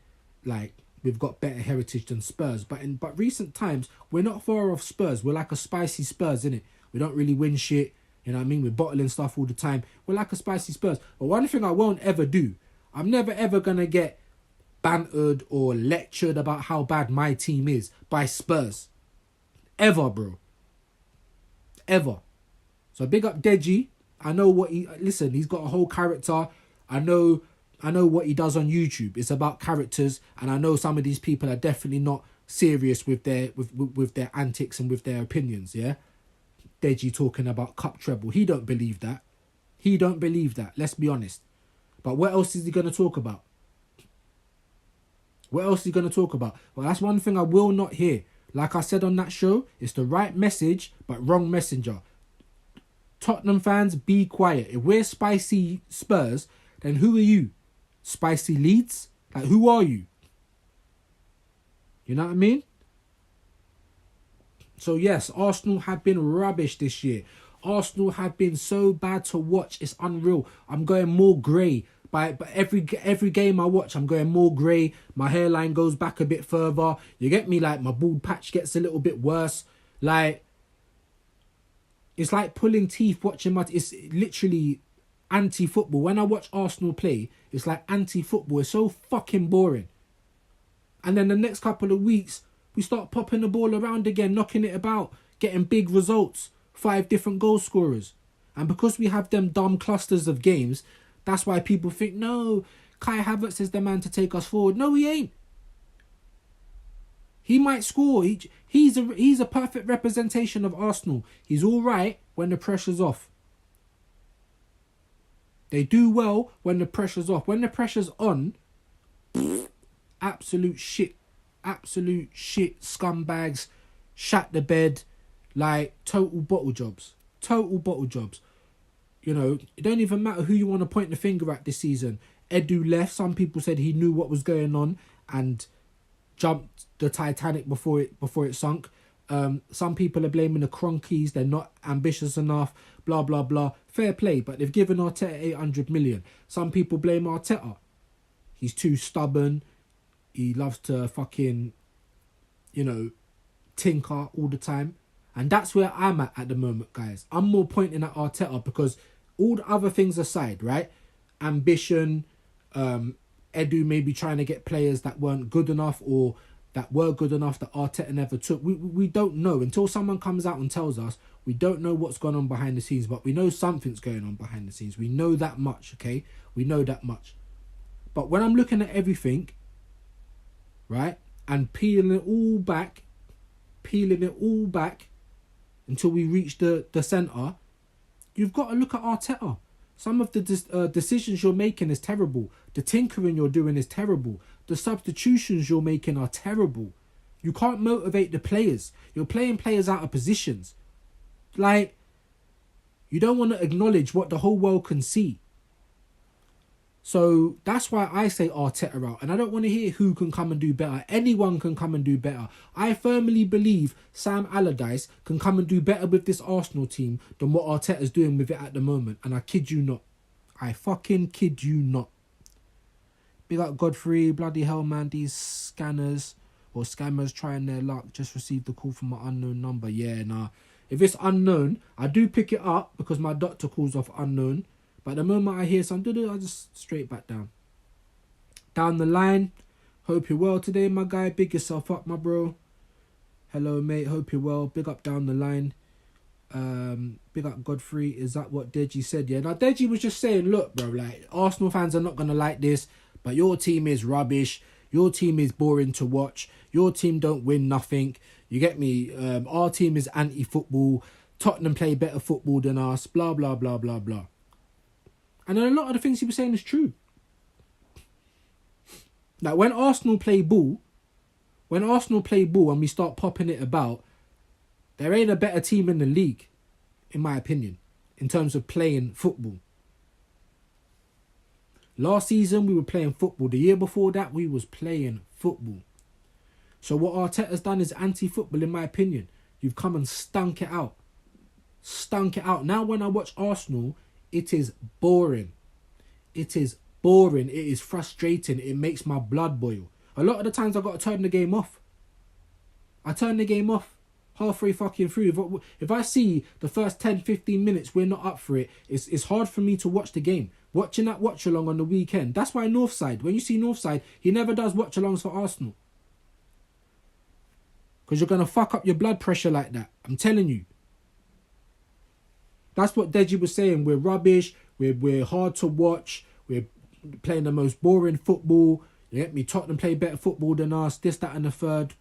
Like, we've got better heritage than Spurs. But in recent times, we're not far off Spurs. We're like a spicy Spurs, innit? We don't really win shit. You know what I mean? We're bottling stuff all the time. We're like a spicy Spurs. But one thing I won't ever do, I'm never ever going to get bantered or lectured about how bad my team is by Spurs. Ever, bro. Ever. So big up Deji. I know what he's got a whole character. I know what he does on YouTube. It's about characters, and I know some of these people are definitely not serious with their with their antics and with their opinions, yeah? Deji talking about cup treble. He don't believe that. He don't believe that, let's be honest. But what else is he going to talk about? What else is he going to talk about? Well, that's one thing I will not hear. Like I said on that show, it's the right message, but wrong messenger. Tottenham fans, be quiet. If we're spicy Spurs, then who are you? Spicy Leeds? Like, who are you? You know what I mean? So yes, Arsenal have been rubbish this year. Arsenal have been so bad to watch. It's unreal. I'm going more grey. But every game I watch, I'm going more grey. My hairline goes back a bit further. You get me? Like, my bald patch gets a little bit worse. Like, it's like pulling teeth watching it's literally anti-football. When I watch Arsenal play, it's like anti-football. It's so fucking boring. And then the next couple of weeks, we start popping the ball around again, knocking it about, getting big results, 5 different goal scorers. And because we have them dumb clusters of games, that's why people think, no, Kai Havertz is the man to take us forward. No, he ain't. He might score. He's a perfect representation of Arsenal. He's all right when the pressure's off. They do well when the pressure's off. When the pressure's on, absolute shit. Absolute shit. Scumbags. Shat the bed. Like, total bottle jobs. Total bottle jobs. You know, it don't even matter who you want to point the finger at this season. Edu left. Some people said he knew what was going on and jumped the Titanic before it sunk. Some people are blaming the Cronkies. They're not ambitious enough. Blah, blah, blah. Fair play, but they've given Arteta 800 million. Some people blame Arteta. He's too stubborn. He loves to fucking, tinker all the time. And that's where I'm at the moment, guys. I'm more pointing at Arteta because all the other things aside, right? Ambition, Edu maybe trying to get players that weren't good enough or that were good enough that Arteta never took. We don't know. Until someone comes out and tells us, we don't know what's going on behind the scenes, but we know something's going on behind the scenes. We know that much, okay? We know that much. But when I'm looking at everything, right, and peeling it all back until we reach the centre, you've got to look at Arteta. Some of the decisions you're making is terrible. The tinkering you're doing is terrible. The substitutions you're making are terrible. You can't motivate the players. You're playing players out of positions. Like, you don't want to acknowledge what the whole world can see. So that's why I say Arteta out. And I don't want to hear who can come and do better. Anyone can come and do better. I firmly believe Sam Allardyce can come and do better with this Arsenal team than what Arteta's doing with it at the moment. And I kid you not. I fucking kid you not. Big up Godfrey. Bloody hell, man. These scanners or scammers trying their luck. Just received a call from an unknown number. Yeah, nah. If it's unknown, I do pick it up because my doctor calls off unknown. But the moment I hear something, I just straight back down. Down the line. Hope you're well today, my guy. Big yourself up, my bro. Hello, mate. Hope you're well. Big up down the line. Big up Godfrey. Is that what Deji said? Yeah. Now, Deji was just saying, look, bro, like, Arsenal fans are not going to like this, but your team is rubbish. Your team is boring to watch. Your team don't win nothing. You get me? Our team is anti-football. Tottenham play better football than us. Blah, blah, blah, blah, blah. And then a lot of the things he was saying is true. Like when Arsenal play ball and we start popping it about, there ain't a better team in the league, in my opinion, in terms of playing football. Last season, we were playing football. The year before that, we was playing football. So what Arteta's done is anti-football, in my opinion. You've come and stunk it out. Stunk it out. Now when I watch Arsenal, it is boring. It is boring. It is frustrating. It makes my blood boil. A lot of the times I've got to turn the game off. I turn the game off halfway fucking through. If I see the first 10, 15 minutes we're not up for it, it's hard for me to watch the game. Watching that watch-along on the weekend. That's why Northside, when you see Northside, he never does watch-alongs for Arsenal. Because you're going to fuck up your blood pressure like that. I'm telling you. That's what Deji was saying. We're rubbish. We're hard to watch. We're playing the most boring football. You get me? Tottenham play better football than us. This, that and the third.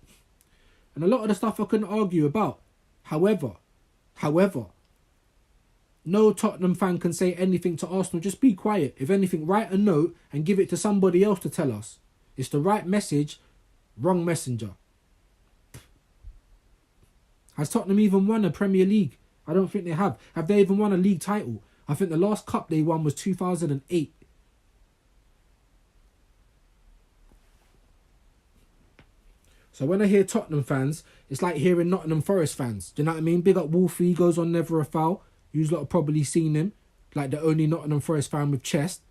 And a lot of the stuff I couldn't argue about. However, no Tottenham fan can say anything to Arsenal. Just be quiet. If anything, write a note and give it to somebody else to tell us. It's the right message, wrong messenger. Has Tottenham even won a Premier League? I don't think they have. Have they even won a league title? I think the last cup they won was 2008. So when I hear Tottenham fans, it's like hearing Nottingham Forest fans. Do you know what I mean? Big up Wolfie, goes on Never a Foul. You lot have probably seen him. Like the only Nottingham Forest fan with chest.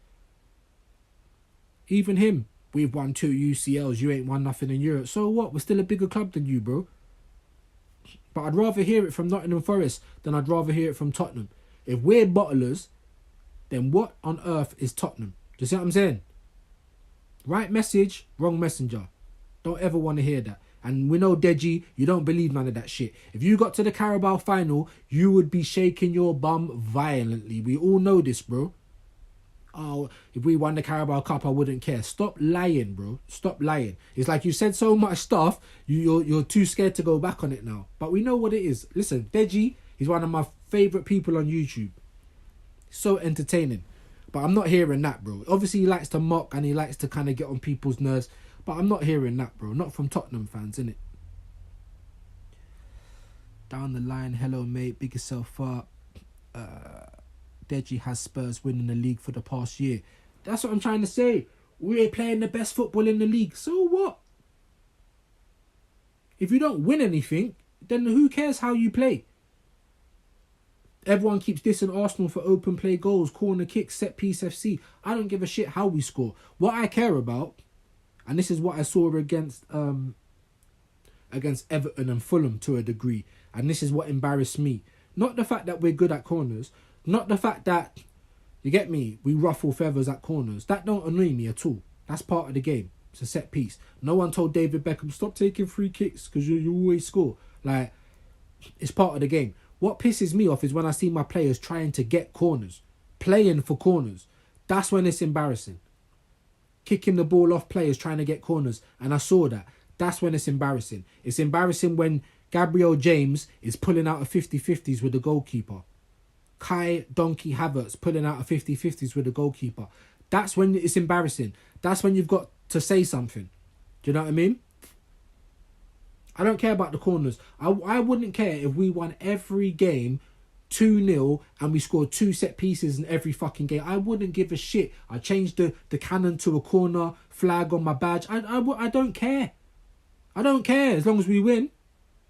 Even him. We've won 2 UCLs. You ain't won nothing in Europe. So what? We're still a bigger club than you, bro. But I'd rather hear it from Nottingham Forest than I'd rather hear it from Tottenham. If we're bottlers, then what on earth is Tottenham? Do you see what I'm saying? Right message, wrong messenger. Don't ever want to hear that. And we know, Deji, you don't believe none of that shit. If you got to the Carabao final, you would be shaking your bum violently. We all know this, bro. Oh, if we won the Carabao Cup, I wouldn't care. Stop lying, bro. Stop lying. It's like you said so much stuff, you're too scared to go back on it now. But we know what it is. Listen, Deji, he's one of my favourite people on YouTube. So entertaining. But I'm not hearing that, bro. Obviously, he likes to mock and he likes to kind of get on people's nerves. But I'm not hearing that, bro. Not from Tottenham fans, innit? Down the line, hello, mate. Big yourself up. Deji has Spurs winning the league for the past year. That's what I'm trying to say. We're playing the best football in the league. So what? If you don't win anything, then who cares how you play? Everyone keeps dissing Arsenal for open play goals, corner kicks, set piece FC. I don't give a shit how we score. What I care about, and this is what I saw against Everton and Fulham to a degree, and this is what embarrassed me. Not the fact that we're good at corners, not the fact that, you get me, we ruffle feathers at corners. That don't annoy me at all. That's part of the game. It's a set piece. No one told David Beckham, stop taking free kicks because you always score. Like, it's part of the game. What pisses me off is when I see my players trying to get corners, playing for corners. That's when it's embarrassing. Kicking the ball off players trying to get corners. And I saw that. That's when it's embarrassing. It's embarrassing when Gabriel James is pulling out a 50-50s with the goalkeeper. Kai Donkey Havertz pulling out a 50-50s with the goalkeeper. That's when it's embarrassing. That's when you've got to say something. Do you know what I mean? I don't care about the corners. I wouldn't care if we won every game 2-0 and we scored 2 set pieces in every fucking game, I wouldn't give a shit. I changed the cannon to a corner flag on my badge. I don't care. I don't care as long as we win.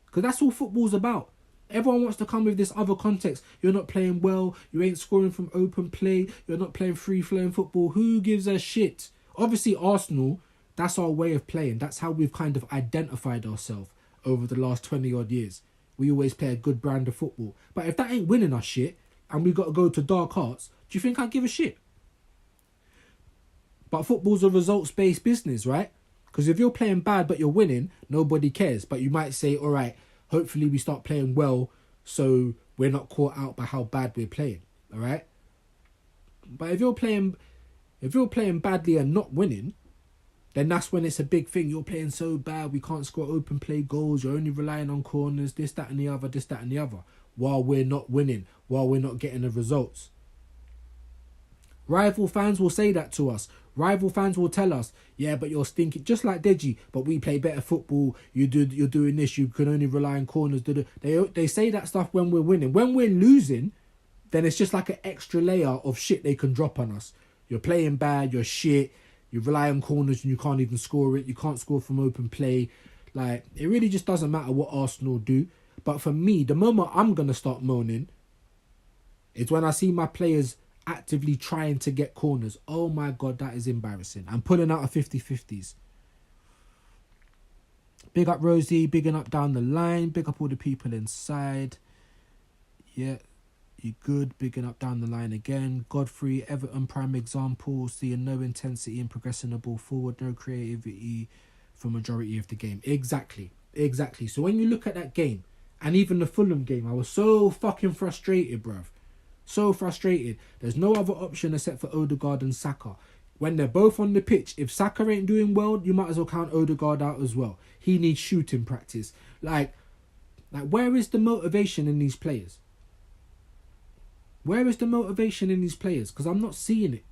Because that's all football's about. Everyone wants to come with this other context. You're not playing well. You ain't scoring from open play. You're not playing free-flowing football. Who gives a shit? Obviously, Arsenal, that's our way of playing. That's how we've kind of identified ourselves over the last 20-odd years. We always play a good brand of football. But if that ain't winning us shit and we got to go to dark arts, do you think I'd give a shit? But football's a results-based business, right? Because if you're playing bad but you're winning, nobody cares. But you might say, all right, hopefully we start playing well so we're not caught out by how bad we're playing, all right? But if you're playing badly and not winning, then that's when it's a big thing. You're playing so bad, we can't score open play goals, you're only relying on corners, this, that and the other, while we're not winning, while we're not getting the results. Rival fans will say that to us. Rival fans will tell us, yeah, but you're stinking, just like Deji, but we play better football, you're doing this, you can only rely on corners. They say that stuff when we're winning. When we're losing, then it's just like an extra layer of shit they can drop on us. You're playing bad, you're shit, you rely on corners and you can't even score it, you can't score from open play. Like, it really just doesn't matter what Arsenal do. But for me, the moment I'm going to start moaning is when I see my players actively trying to get corners. Oh my God, that is embarrassing. I'm pulling out of 50-50s. Big up Rosie, bigging up down the line, big up all the people inside. Yeah, you good, bigging up down the line again. Godfrey, Everton prime example, seeing no intensity in progressing the ball forward, no creativity for majority of the game. Exactly. So when you look at that game, and even the Fulham game, I was so fucking frustrated, bruv. So frustrated. There's no other option except for Odegaard and Saka. When they're both on the pitch, if Saka ain't doing well, you might as well count Odegaard out as well. He needs shooting practice. Like where is the motivation in these players? Where is the motivation in these players? Because I'm not seeing it.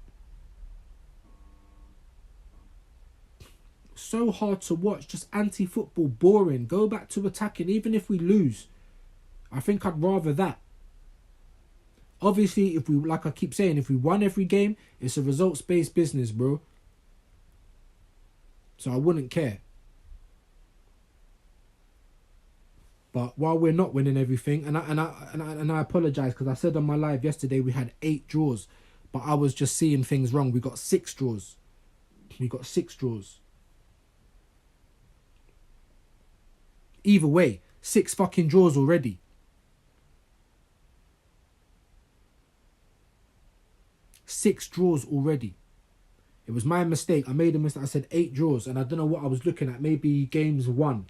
So hard to watch. Just anti-football, boring. Go back to attacking, even if we lose. I think I'd rather that. Obviously, if we, like I keep saying, if we won every game, it's a results-based business, bro. So I wouldn't care. But while we're not winning everything, and I apologise because I said on my live yesterday we had 8 draws, but I was just seeing things wrong. We got 6 draws. Either way, 6 fucking draws already. 6 draws already. It was my mistake. I made a mistake. I said 8 draws, and I don't know what I was looking at. Maybe games 1.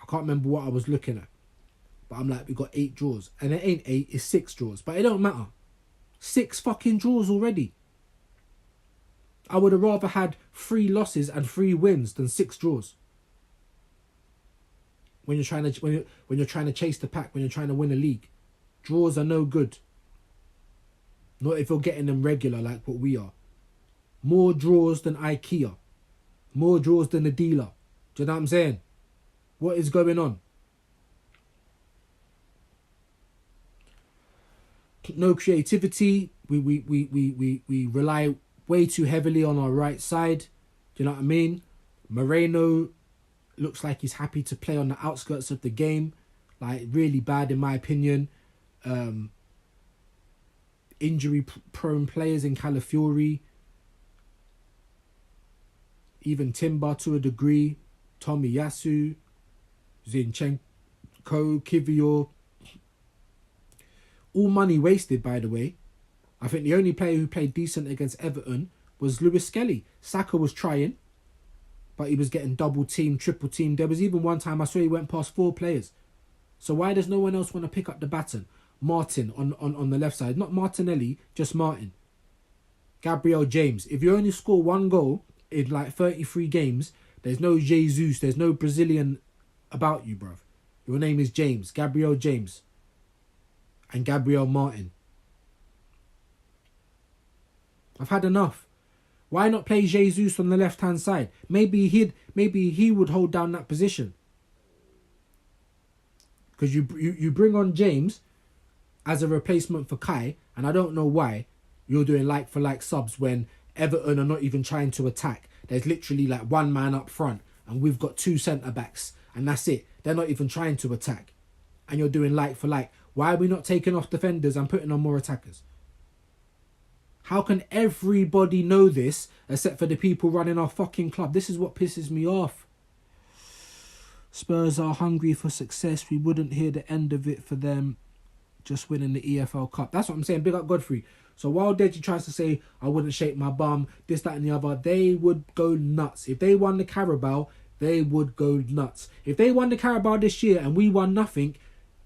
I can't remember what I was looking at. But I'm like, we got 8 draws. And it ain't 8, it's 6 draws. But it don't matter. 6 fucking draws already. I would have rather had 3 losses and 3 wins than 6 draws. When you're trying to chase the pack, when you're trying to win a league, draws are no good. Not if you're getting them regular like what we are. More draws than IKEA. More draws than the dealer. Do you know what I'm saying? What is going on? No creativity. We rely way too heavily on our right side. Do you know what I mean? Moreno looks like he's happy to play on the outskirts of the game. Like, really bad in my opinion. Injury-prone players in Calafiori. Even Timber to a degree. Tomiyasu. Zinchenko. Kivior. All money wasted, by the way. I think the only player who played decent against Everton was Lewis Skelly. Saka was trying, but he was getting double-teamed, triple-teamed. There was even one time I saw he went past 4 players. So why does no one else want to pick up the baton? Martin on the left side. Not Martinelli, just Martin. Gabriel James. If you only score 1 goal in like 33 games, there's no Jesus, there's no Brazilian about you, bruv. Your name is James. Gabriel James. And Gabriel Martin. I've had enough. Why not play Jesus on the left-hand side? Maybe he would hold down that position. Because you bring on James as a replacement for Kai, and I don't know why you're doing like for like subs when Everton are not even trying to attack. There's literally like one man up front, and we've got 2 centre backs, and that's it. They're not even trying to attack, and you're doing like for like. Why are we not taking off defenders and putting on more attackers? How can everybody know this except for the people running our fucking club? This is what pisses me off. Spurs are hungry for success. We wouldn't hear the end of it for them just winning the EFL Cup. That's what I'm saying. Big up Godfrey. So while Deji tries to say, I wouldn't shake my bum, this, that and the other, they would go nuts. If they won the Carabao, they would go nuts. If they won the Carabao this year and we won nothing,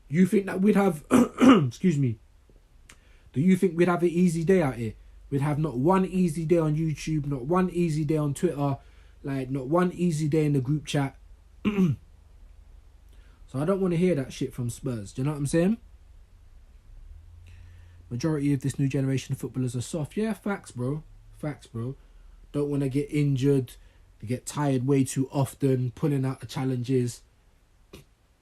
you think that we'd have... excuse me. Do you think we'd have an easy day out here? We'd have not one easy day on YouTube, not one easy day on Twitter, like not one easy day in the group chat. So I don't want to hear that shit from Spurs. Do you know what I'm saying? Majority of this new generation of footballers are soft. Yeah, facts, bro. Facts, bro. Don't want to get injured. They get tired way too often, pulling out the challenges.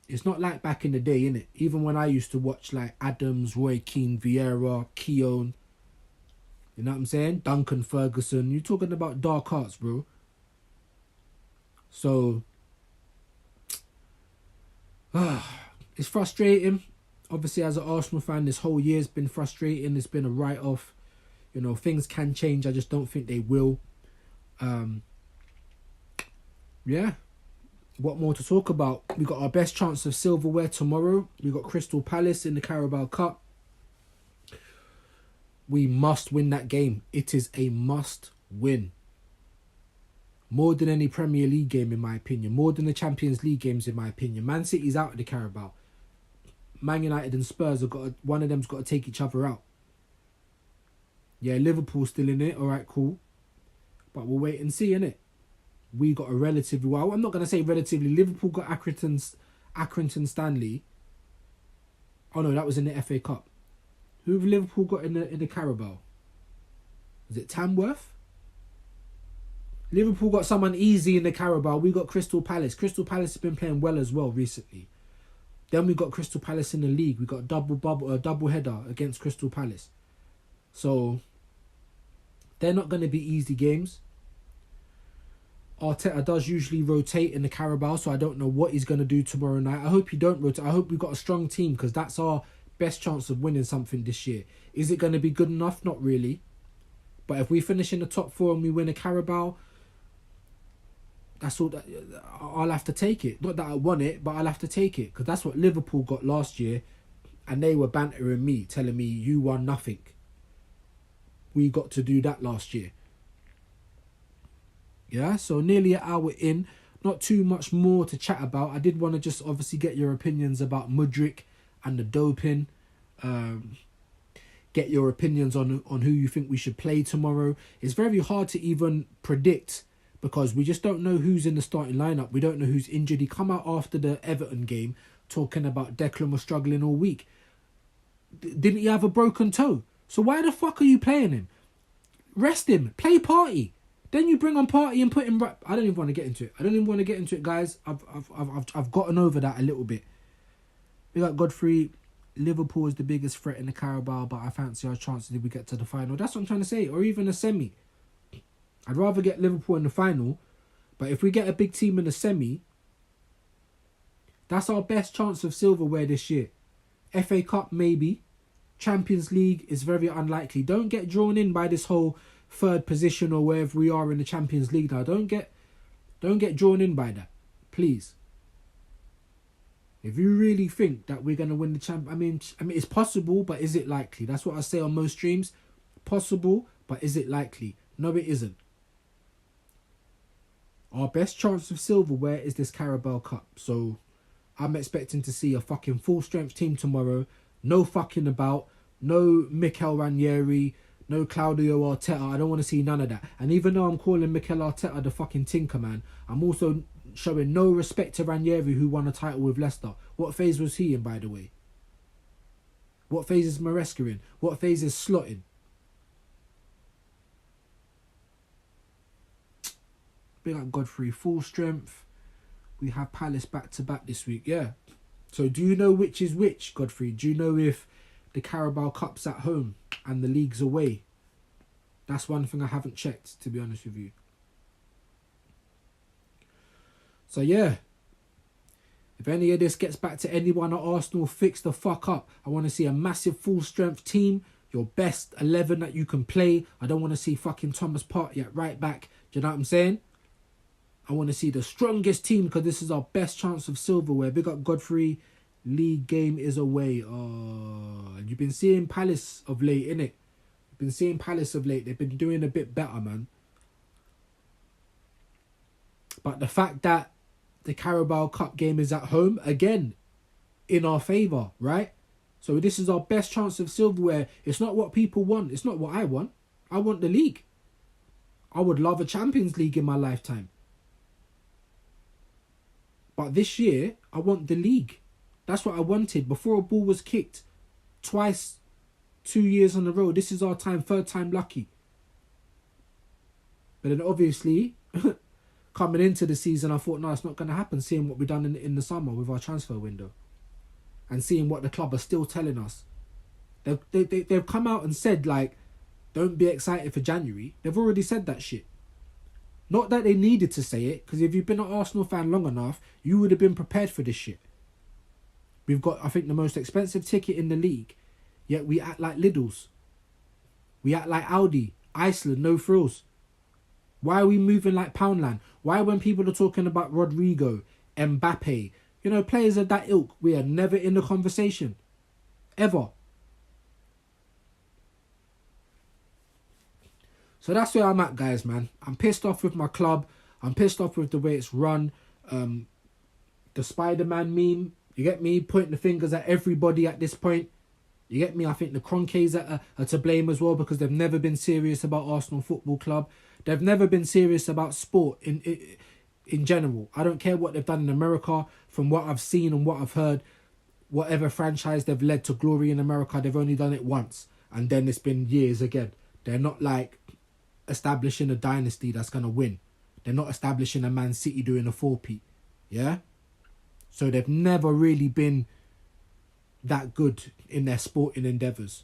It's not like back in the day, innit? Even when I used to watch like Adams, Roy Keane, Vieira, Keown. You know what I'm saying? Duncan Ferguson. You're talking about dark arts, bro. So, it's frustrating. Obviously, as an Arsenal fan, this whole year's been frustrating. It's been a write-off. You know, things can change. I just don't think they will. Yeah. What more to talk about? We got our best chance of silverware tomorrow. We got Crystal Palace in the Carabao Cup. We must win that game. It is a must win. More than any Premier League game, in my opinion. More than the Champions League games, in my opinion. Man City's out of the Carabao. Man United and Spurs have got one of them's got to take each other out. Yeah, Liverpool's still in it. All right, cool. But we'll wait and see, innit? We got a relatively... Well, I'm not going to say relatively. Liverpool got Accrington Stanley. Oh, no, that was in the FA Cup. Who have Liverpool got in the Carabao? Is it Tamworth? Liverpool got someone easy in the Carabao. We got Crystal Palace. Crystal Palace has been playing well as well recently. Then we got Crystal Palace in the league. We got a double header against Crystal Palace. So they're not going to be easy games. Arteta does usually rotate in the Carabao, so I don't know what he's going to do tomorrow night. I hope he don't rotate. I hope we've got a strong team because that's our best chance of winning something this year. Is it going to be good enough? Not really. But if we finish in the top 4 and we win a Carabao, that's all that I'll have to take it. Not that I want it, but I'll have to take it because that's what Liverpool got last year, and they were bantering me, telling me you won nothing. We got to do that last year. Yeah, so nearly an hour in, not too much more to chat about. I did want to just obviously get your opinions about Mudryk and the doping. Get your opinions on who you think we should play tomorrow. It's very hard to even predict because we just don't know who's in the starting lineup. We don't know who's injured. He come out after the Everton game talking about Declan was struggling all week. Didn't he have a broken toe? So why the fuck are you playing him? Rest him. Play Party. Then you bring on Party and put him right. I don't even want to get into it. Guys. I've gotten over that a little bit. We got Godfrey. Liverpool is the biggest threat in the Carabao, but I fancy our chances if we get to the final. That's what I'm trying to say. Or even a semi. I'd rather get Liverpool in the final, but if we get a big team in the semi, that's our best chance of silverware this year. FA Cup, maybe. Champions League is very unlikely. Don't get drawn in by this whole third position or wherever we are in the Champions League now. Don't get drawn in by that. Please. If you really think that we're going to win the I mean, it's possible, but is it likely? That's what I say on most streams. Possible, but is it likely? No, it isn't. Our best chance of silverware is this Carabao Cup. So I'm expecting to see a fucking full strength team tomorrow. No fucking about. No Mikel Ranieri. No Claudio Arteta. I don't want to see none of that. And even though I'm calling Mikel Arteta the fucking tinker man, I'm also showing no respect to Ranieri, who won a title with Leicester. What phase was he in, by the way? What phase is Maresca in? What phase is Slot in? Big up Godfrey, full strength. We have Palace back to back this week. Yeah, So do you know which is which, Godfrey? Do you know if the Carabao Cup's at home and the league's away? That's one thing I haven't checked, to be honest with you. So yeah, if any of this gets back to anyone at Arsenal, fix the fuck up. I want to see a massive full strength team, your best 11 that you can play. I don't want to see fucking Thomas Partey at right back. Do you know what I'm saying? I want to see the strongest team because this is our best chance of silverware. Big up Godfrey. League game is away. Oh, you've been seeing Palace of late, innit? You've been seeing Palace of late. They've been doing a bit better, man. But the fact that the Carabao Cup game is at home, again, in our favour, right? So this is our best chance of silverware. It's not what people want. It's not what I want. I want the league. I would love a Champions League in my lifetime. But this year, I want the league. That's what I wanted before a ball was kicked. Twice, 2 years in a row. This is our time, third time lucky. But then obviously, coming into the season, I thought, no, it's not going to happen, seeing what we've done in the summer with our transfer window. And seeing what the club are still telling us. They've come out and said, like, don't be excited for January. They've already said that shit. Not that they needed to say it, because if you've been an Arsenal fan long enough, you would have been prepared for this shit. We've got, I think, the most expensive ticket in the league, yet we act like Lidl's. We act like Aldi, Iceland, no frills. Why are we moving like Poundland? Why when people are talking about Rodrigo, Mbappe, you know, players of that ilk, we are never in the conversation. Ever. So that's where I'm at, guys, man. I'm pissed off with my club. I'm pissed off with the way it's run. The Spider-Man meme, you get me? Pointing the fingers at everybody at this point. You get me? I think the Cronkies are to blame as well because they've never been serious about Arsenal Football Club. They've never been serious about sport in general. I don't care what they've done in America. From what I've seen and what I've heard, whatever franchise they've led to glory in America, they've only done it once. And then it's been years again. They're not like establishing a dynasty that's going to win. They're not establishing a Man City doing a 4-peat. Yeah? So they've never really been that good in their sporting endeavours.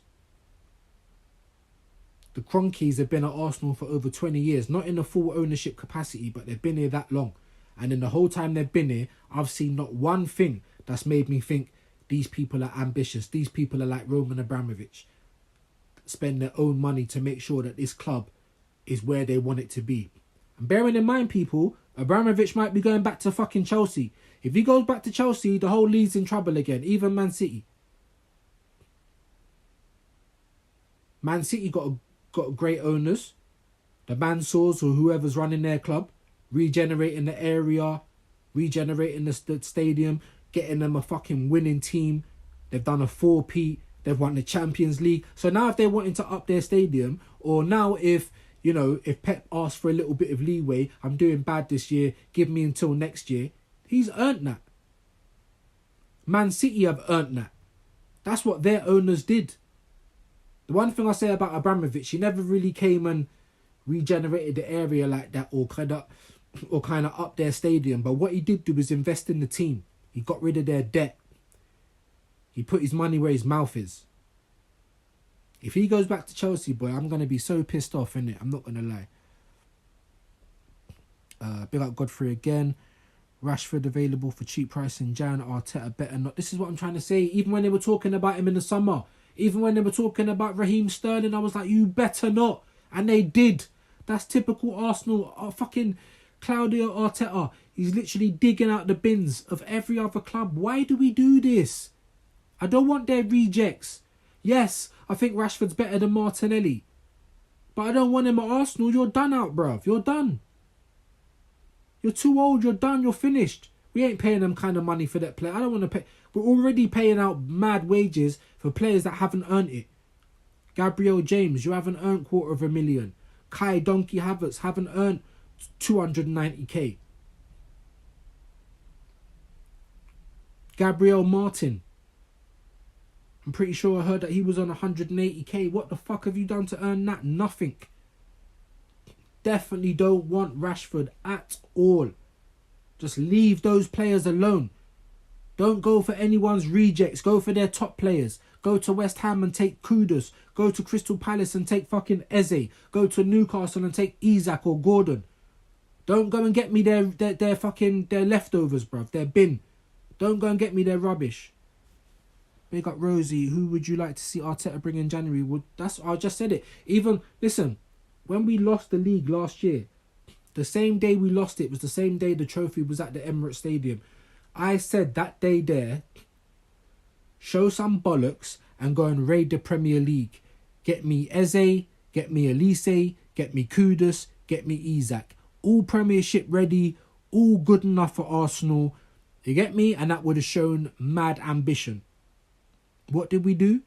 The Cronkies have been at Arsenal for over 20 years. Not in a full ownership capacity, but they've been here that long. And in the whole time they've been here, I've seen not one thing that's made me think these people are ambitious. These people are like Roman Abramovich. Spend their own money to make sure that this club is where they want it to be. And bearing in mind, people, Abramovich might be going back to fucking Chelsea. If he goes back to Chelsea, the whole league's in trouble again. Even Man City. Man City got great owners. The Mansours or whoever's running their club. Regenerating the area. Regenerating the stadium. Getting them a fucking winning team. They've done a 4-peat. They've won the Champions League. So now if they're wanting to up their stadium, or now if, you know, if Pep asks for a little bit of leeway, I'm doing bad this year, give me until next year, he's earned that. Man City have earned that. That's what their owners did. The one thing I say about Abramovich, he never really came and regenerated the area like that or kind of up their stadium. But what he did do was invest in the team. He got rid of their debt. He put his money where his mouth is. If he goes back to Chelsea, boy, I'm going to be so pissed off, innit? I'm not going to lie. Big up Godfrey again. Rashford available for cheap price in Jan. Arteta better not. This is what I'm trying to say. Even when they were talking about him in the summer, even when they were talking about Raheem Sterling, I was like, you better not. And they did. That's typical Arsenal. Fucking Claudio Arteta. He's literally digging out the bins of every other club. Why do we do this? I don't want their rejects. Yes, I think Rashford's better than Martinelli. But I don't want him at Arsenal. You're done out, bruv. You're done. You're too old. You're done. You're finished. We ain't paying them kind of money for that player. I don't want to pay. We're already paying out mad wages for players that haven't earned it. Gabriel James, you haven't earned $250,000. Kai Donkey Havertz haven't earned 290k. Gabriel Martin, I'm pretty sure I heard that he was on 180k. What the fuck have you done to earn that? Nothing. Definitely don't want Rashford at all. Just leave those players alone. Don't go for anyone's rejects. Go for their top players. Go to West Ham and take Kudus. Go to Crystal Palace and take fucking Eze. Go to Newcastle and take Isak or Gordon. Don't go and get me their leftovers, bruv. Their bin. Don't go and get me their rubbish. Big up Rosie. Who would you like to see Arteta bring in January? I just said it. Even, listen, when we lost the league last year, the same day we lost it was the same day the trophy was at the Emirates Stadium. I said that day there, show some bollocks and go and raid the Premier League. Get me Eze, get me Elise, get me Kudus, get me Isak. All Premiership ready, all good enough for Arsenal. You get me? And that would have shown mad ambition. What did we do?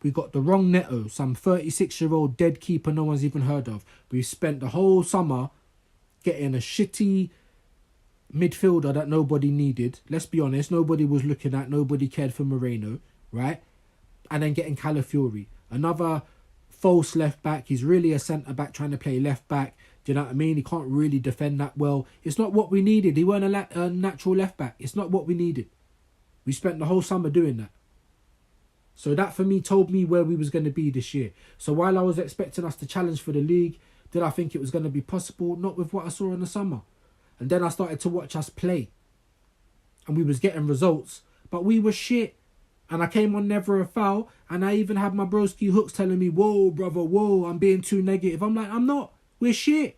We got the wrong Neto, some 36-year-old dead keeper no one's even heard of. We spent the whole summer getting a shitty midfielder that nobody needed. Let's be honest, nobody was looking at, nobody cared for Moreno, right? And then getting Calafiori, another false left back. He's really a centre back trying to play left back. Do you know what I mean? He can't really defend that well. It's not what we needed. He weren't a natural left back. It's not what we needed. We spent the whole summer doing that. So that for me told me where we was going to be this year. So while I was expecting us to challenge for the league, did I think it was going to be possible? Not with what I saw in the summer. And then I started to watch us play. And we was getting results. But we were shit. And I came on Never a Foul. And I even had my broski Hooks telling me, whoa, brother, whoa, I'm being too negative. I'm like, I'm not. We're shit.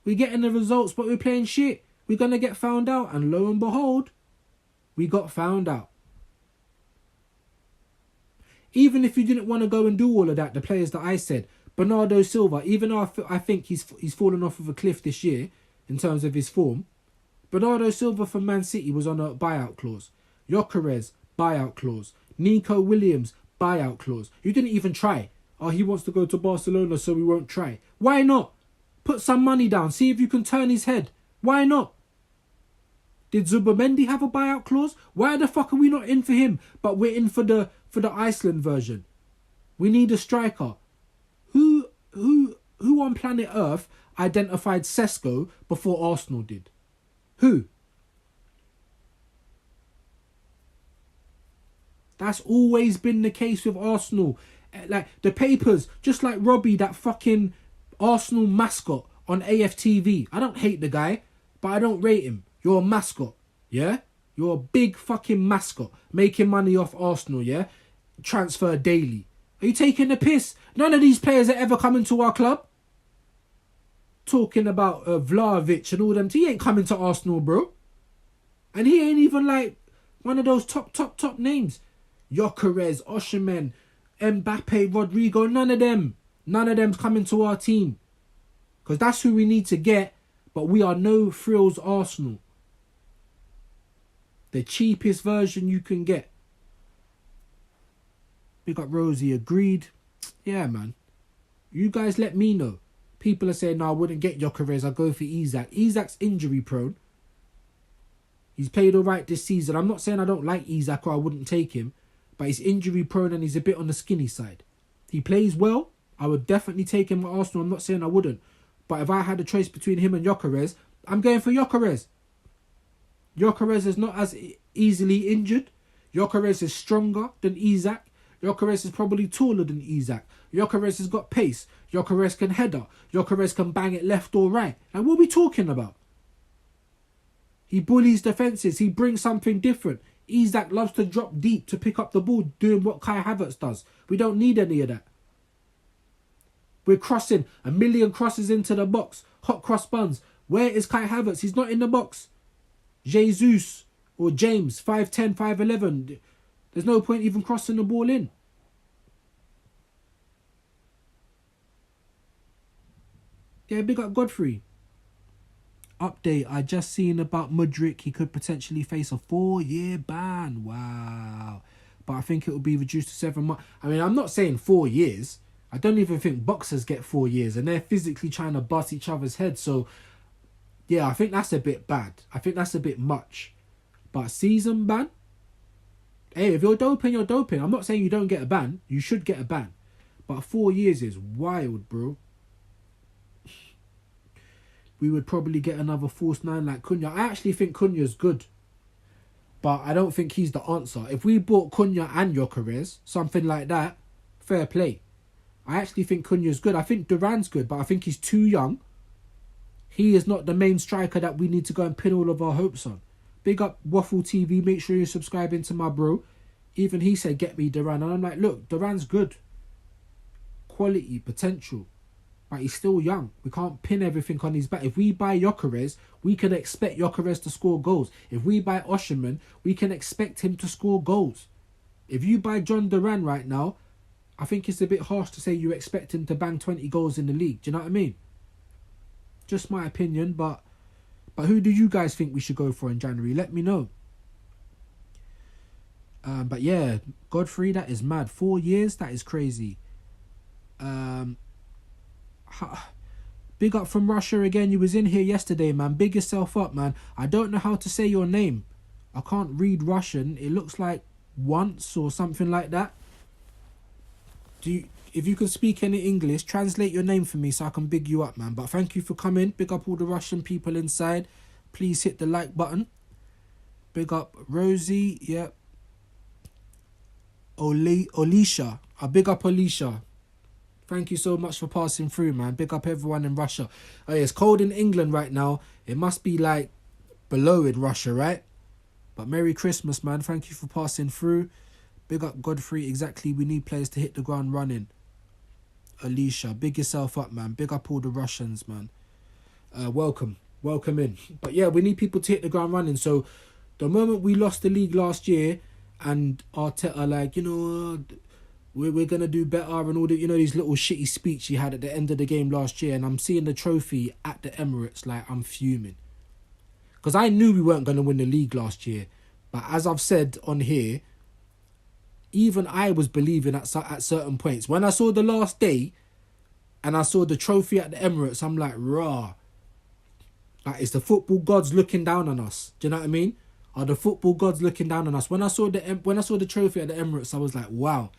We're getting the results, but we're playing shit. We're going to get found out. And lo and behold, we got found out. Even if you didn't want to go and do all of that, the players that I said, Bernardo Silva, even though I think he's fallen off of a cliff this year in terms of his form, Bernardo Silva from Man City was on a buyout clause. Gyökeres, buyout clause. Nico Williams, buyout clause. You didn't even try. Oh, he wants to go to Barcelona, so we won't try. Why not? Put some money down. See if you can turn his head. Why not? Did Zubimendi have a buyout clause? Why the fuck are we not in for him? But we're in for the Iceland version. We need a striker. Who on planet Earth identified Sesko before Arsenal did? Who? That's always been the case with Arsenal. Like the papers, just like Robbie, that fucking Arsenal mascot on AFTV. I don't hate the guy, but I don't rate him. You're a mascot, yeah? You're a big fucking mascot. Making money off Arsenal, yeah? Transfer daily. Are you taking the piss? None of these players are ever coming to our club. Talking about Vlahovic and all them. He ain't coming to Arsenal, bro. And he ain't even like one of those top names. Gyökeres, Osimhen, Mbappe, Rodrigo. None of them. None of them's coming to our team. Because that's who we need to get. But we are no frills Arsenal. The cheapest version you can get. Big up Rosie, agreed. Yeah, man. You guys let me know. People are saying, no, I wouldn't get Gyökeres. I'll go for Isak. Isak's injury prone. He's played all right this season. I'm not saying I don't like Isak or I wouldn't take him. But he's injury prone and he's a bit on the skinny side. He plays well. I would definitely take him at Arsenal. I'm not saying I wouldn't. But if I had a choice between him and Gyökeres, I'm going for Gyökeres. Gyökeres is not as easily injured. Gyökeres is stronger than Isak. Gyökeres is probably taller than Isak. Gyökeres has got pace. Gyökeres can header. Gyökeres can bang it left or right. And what are we talking about? He bullies defences. He brings something different. Isak loves to drop deep to pick up the ball, doing what Kai Havertz does. We don't need any of that. We're crossing 1 million crosses into the box. Hot cross buns. Where is Kai Havertz? He's not in the box. Jesus or James, 5'10", 5'11". There's no point even crossing the ball in. Yeah, big up Godfrey. Update, I just seen about Mudryk. He could potentially face a 4-year ban. Wow. But I think it will be reduced to 7 months. I mean, I'm not saying 4 years. I don't even think boxers get 4 years. And they're physically trying to bust each other's heads. So, yeah, I think that's a bit bad. I think that's a bit much. But season ban? Hey, if you're doping, you're doping. I'm not saying you don't get a ban. You should get a ban. But 4 years is wild, bro. We would probably get another false 9 like Cunha. I actually think Cunha's good. But I don't think he's the answer. If we bought Cunha and Gyökeres, something like that, fair play. I actually think Cunha's good. I think Duran's good, but I think he's too young. He is not the main striker that we need to go and pin all of our hopes on. Big up Waffle TV. Make sure you're subscribing to my bro. Even he said, get me Duran. And I'm like, look, Duran's good. Quality, potential. But he's still young. We can't pin everything on his back. If we buy Gyökeres, we can expect Gyökeres to score goals. If we buy Osimhen, we can expect him to score goals. If you buy John Duran right now, I think it's a bit harsh to say you expect him to bang 20 goals in the league. Do you know what I mean? Just my opinion, but who do you guys think we should go for in January? Let me know. But yeah, Godfrey, that is mad. 4 years, that is crazy. Big up from Russia again. You was in here yesterday, man. Big yourself up, man. I don't know how to say your name. I can't read Russian. It looks like once or something like that. If you can speak any English, translate your name for me so I can big you up, man. But thank you for coming. Big up all the Russian people inside. Please hit the like button. Big up Rosie. Yep. Olisha. Big up Olisha. Thank you so much for passing through, man. Big up everyone in Russia. Oh, yeah, it's cold in England right now. It must be like below in Russia, right? But Merry Christmas, man. Thank you for passing through. Big up Godfrey. Exactly. We need players to hit the ground running. Alicia, big yourself up, man. Big up all the Russians, man. Welcome in. But yeah, we need people to hit the ground running. So the moment we lost the league last year and Arteta, like, you know, we're going to do better and all the, you know, these little shitty speech he had at the end of the game last year, and I'm seeing the trophy at the Emirates, like, I'm fuming. Because I knew we weren't going to win the league last year. But as I've said on here, even I was believing at certain points. When I saw the last day and I saw the trophy at the Emirates, I'm like, rah. Like, is the football gods looking down on us? Do you know what I mean? Are the football gods looking down on us? When I saw the trophy at the Emirates, I was like, wow.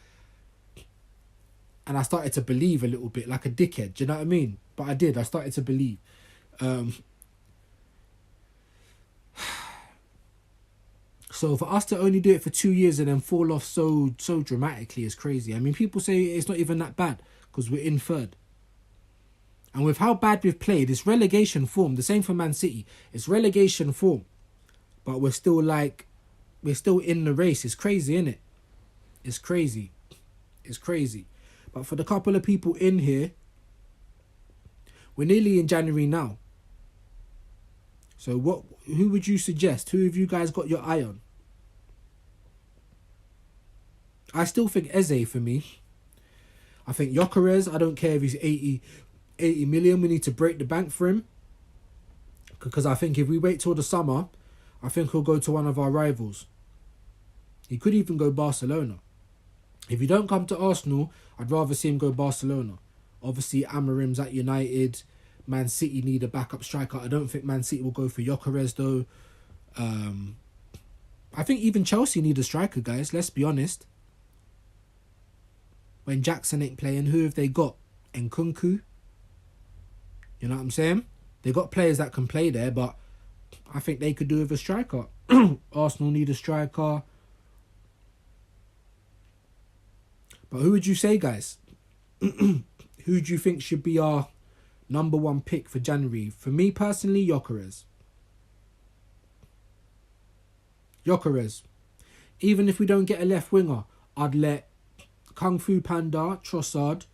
And I started to believe a little bit, like a dickhead. Do you know what I mean? But I did. I started to believe. So for us to only do it for 2 years and then fall off so dramatically is crazy. I mean, people say it's not even that bad because we're in third. And with how bad we've played, it's relegation form. The same for Man City. It's relegation form. But we're still in the race. It's crazy, isn't it? It's crazy. It's crazy. But for the couple of people in here, we're nearly in January now. So who would you suggest? Who have you guys got your eye on? I still think Eze for me. I think Gyökeres, I don't care if he's 80 million, we need to break the bank for him. Because I think if we wait till the summer, I think he'll go to one of our rivals. He could even go Barcelona. If he don't come to Arsenal, I'd rather see him go Barcelona. Obviously, Amarim's at United. Man City need a backup striker. I don't think Man City will go for Gyökeres though. I think even Chelsea need a striker, guys. Let's be honest. When Jackson ain't playing, who have they got? Nkunku? You know what I'm saying? They got players that can play there, but I think they could do with a striker. Arsenal need a striker. But who would you say, guys? Who do you think should be our number one pick for January? For me personally, Gyökeres. Gyökeres. Even if we don't get a left winger, I'd let Kung Fu Panda, Trossard,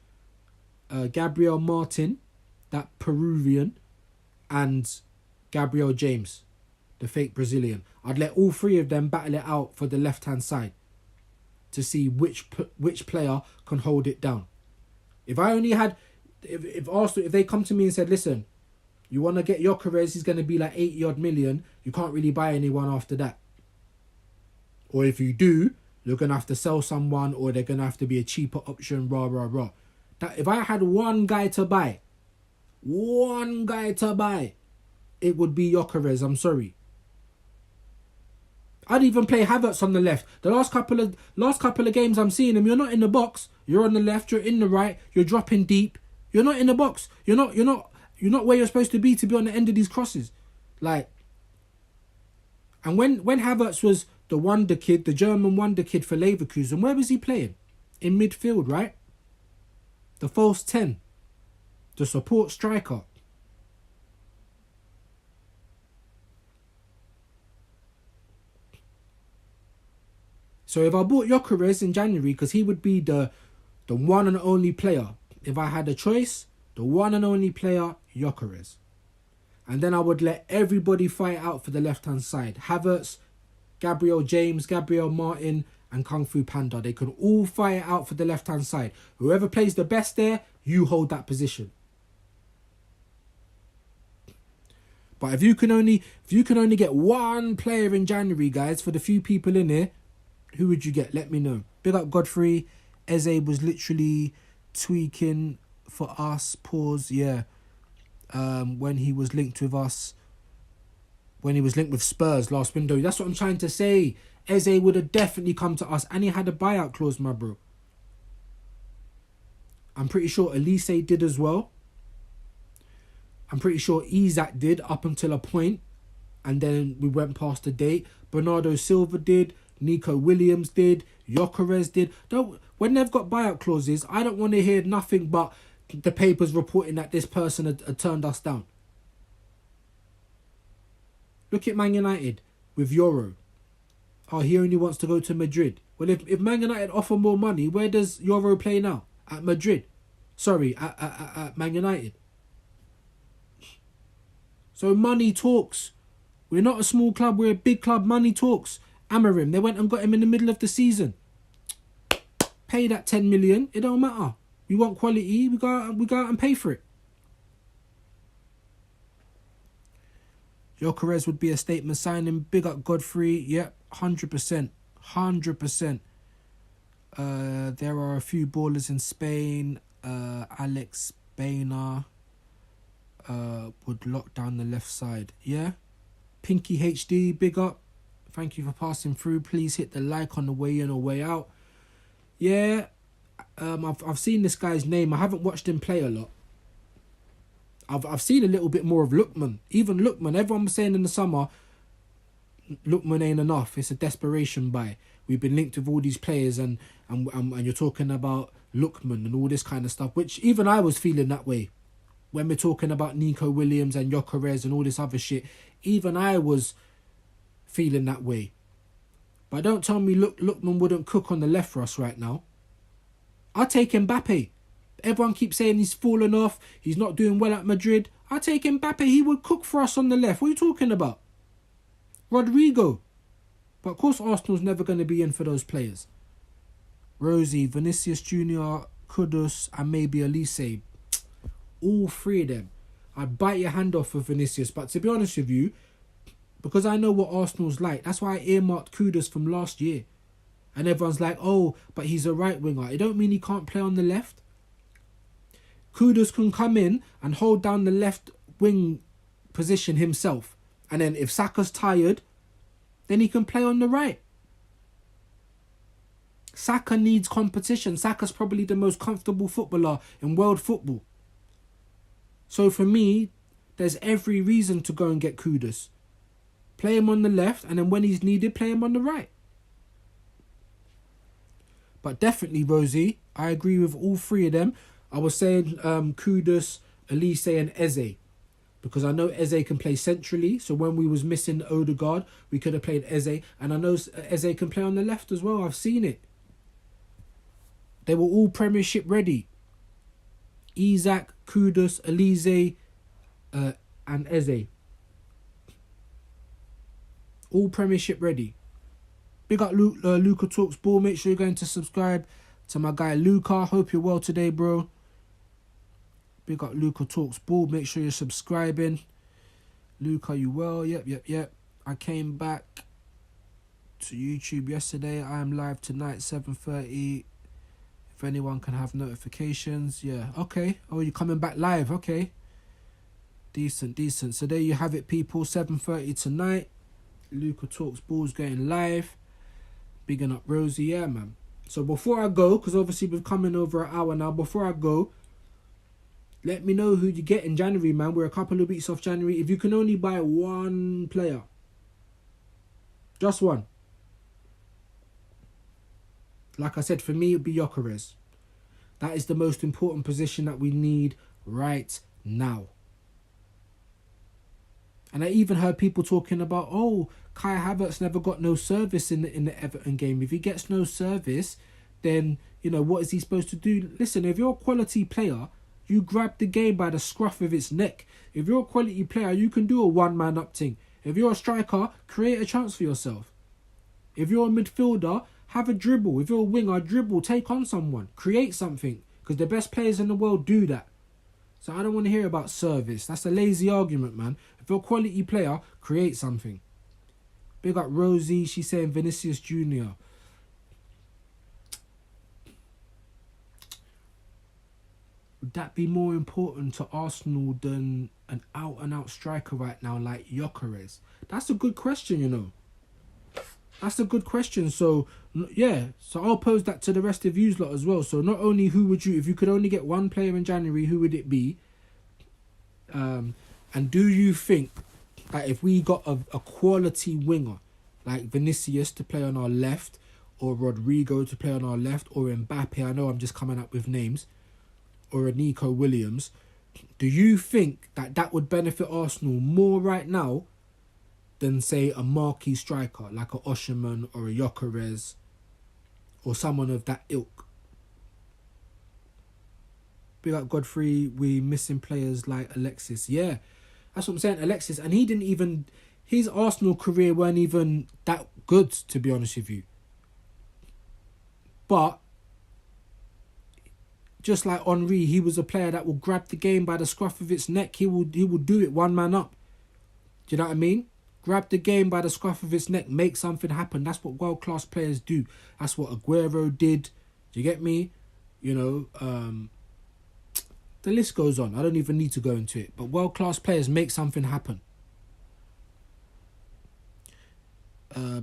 Gabriel Martin, that Peruvian, and Gabriel James, the fake Brazilian. I'd let all three of them battle it out for the left-hand side to see which player can hold it down. If I only had... If Arsenal, if they come to me and said, listen, you want to get Gyökeres, he's going to be like 80 odd million, you can't really buy anyone after that. Or if you do, you're going to have to sell someone, or they're going to have to be a cheaper option, rah. That if I had one guy to buy, it would be Gyökeres, I'm sorry. I'd even play Havertz on the left. The last couple of games I'm seeing him, you're not in the box. You're on the left, you're in the right, you're dropping deep. You're not in the box. You're not where you're supposed to be on the end of these crosses. Like, and when Havertz was the wonder kid, the German wonder kid for Leverkusen. Where was he playing? In midfield, right? The false 10. The support striker. So if I bought Gyökeres in January, because he would be the one and only player. If I had a choice, the one and only player, Gyökeres. And then I would let everybody fight out for the left-hand side. Havertz, Gabriel James, Gabriel Martin, and Kung Fu Panda. They could all fight out for the left-hand side. Whoever plays the best there, you hold that position. But if you can only get one player in January, guys, for the few people in here, who would you get? Let me know. Big up Godfrey. Eze was literally tweaking for us. Pause. Yeah. When he was linked with us. When he was linked with Spurs last window. That's what I'm trying to say. Eze would have definitely come to us. And he had a buyout clause, my bro. I'm pretty sure Elise did as well. I'm pretty sure Isak did up until a point. And then we went past the date. Bernardo Silva did. Nico Williams did, Gyökeres did. When they've got buyout clauses, I don't want to hear nothing but the papers reporting that this person had turned us down. Look at Man United with Euro. Oh, he only wants to go to Madrid. Well, if Man United offer more money, where does Euro play now? At Madrid. Sorry, at Man United. So money talks. We're not a small club, we're a big club. Money talks. Amarim, they went and got him in the middle of the season. Pay that 10 million, it don't matter. We want quality, we go out and pay for it. Gyökeres would be a statement signing. Big up Godfrey. Yep, 100%. 100%. There are a few ballers in Spain. Alex Bainer would lock down the left side. Yeah. Pinky HD, big up. Thank you for passing through. Please hit the like on the way in or way out. Yeah, I've seen this guy's name. I haven't watched him play a lot. I've seen a little bit more of Lookman. Even Lookman, everyone was saying in the summer, Lookman ain't enough. It's a desperation buy. We've been linked with all these players and you're talking about Lookman and all this kind of stuff, which even I was feeling that way. When we're talking about Nico Williams and Gyökeres and all this other shit, even I was feeling that way. But don't tell me Lookman wouldn't cook on the left for us right now. I'll take Mbappe. Everyone keeps saying he's fallen off. He's not doing well at Madrid. I'll take Mbappe. He would cook for us on the left. What are you talking about? Rodrigo. But of course Arsenal's never going to be in for those players. Rosie, Vinicius Jr., Kudus and maybe Elise. All three of them. I'd bite your hand off for Vinicius. But to be honest with you, because I know what Arsenal's like, that's why I earmarked Kudus from last year. And everyone's like, oh, but he's a right winger. It don't mean he can't play on the left. Kudus can come in and hold down the left wing position himself. And then if Saka's tired, then he can play on the right. Saka needs competition. Saka's probably the most comfortable footballer in world football. So for me, there's every reason to go and get Kudus. Play him on the left, and then when he's needed, play him on the right. But definitely, Rosie, I agree with all three of them. I was saying Kudus, Elise and Eze. Because I know Eze can play centrally. So when we was missing Odegaard, we could have played Eze. And I know Eze can play on the left as well. I've seen it. They were all Premiership ready. Isak, Kudus, Elise and Eze. All Premiership ready. Big up Luca Talks Ball. Make sure you're going to subscribe to my guy Luca. Hope you're well today, bro. Big up Luca Talks Ball. Make sure you're subscribing. Luca, you well? Yep. I came back to YouTube yesterday. I am live tonight, 7:30. If anyone can have notifications. Yeah, okay. Oh, you're coming back live. Okay. Decent. So there you have it, people. 7:30 tonight. Luca Talks Ball's going live. Bigging up Rosie. Yeah, man. So before I go, because obviously we're coming over an hour now. Before I go, let me know who you get in January, man. We're a couple of weeks off January. If you can only buy one player, just one, like I said, for me, it'd be Gyökeres. That is the most important position that we need right now. And I even heard people talking about, oh, Kai Havertz never got no service in the Everton game. If he gets no service, then, you know, what is he supposed to do? Listen, if you're a quality player, you grab the game by the scruff of its neck. If you're a quality player, you can do a one-man up thing. If you're a striker, create a chance for yourself. If you're a midfielder, have a dribble. If you're a winger, dribble, take on someone. Create something. Because the best players in the world do that. So I don't want to hear about service. That's a lazy argument, man. If you're a quality player, create something. Big up Rosie. She's saying Vinicius Jr. Would that be more important to Arsenal than an out-and-out striker right now like Gyökeres? That's a good question, you know. That's a good question. So, yeah. So I'll pose that to the rest of you lot as well. So not only who would you, if you could only get one player in January, who would it be? And do you think that if we got a quality winger, like Vinicius to play on our left, or Rodrigo to play on our left, or Mbappe, I know I'm just coming up with names, or a Nico Williams, do you think that that would benefit Arsenal more right now than, say, a marquee striker like a Osimhen or a Gyökeres or someone of that ilk? Big up Godfrey, we missing players like Alexis. Yeah, that's what I'm saying, Alexis. And he didn't even, his Arsenal career weren't even that good, to be honest with you. But just like Henry, he was a player that will grab the game by the scruff of its neck. He will do it one man up. Do you know what I mean? Grab the game by the scruff of its neck, make something happen. That's what world-class players do. That's what Aguero did. Do you get me? You know, the list goes on. I don't even need to go into it. But world-class players make something happen.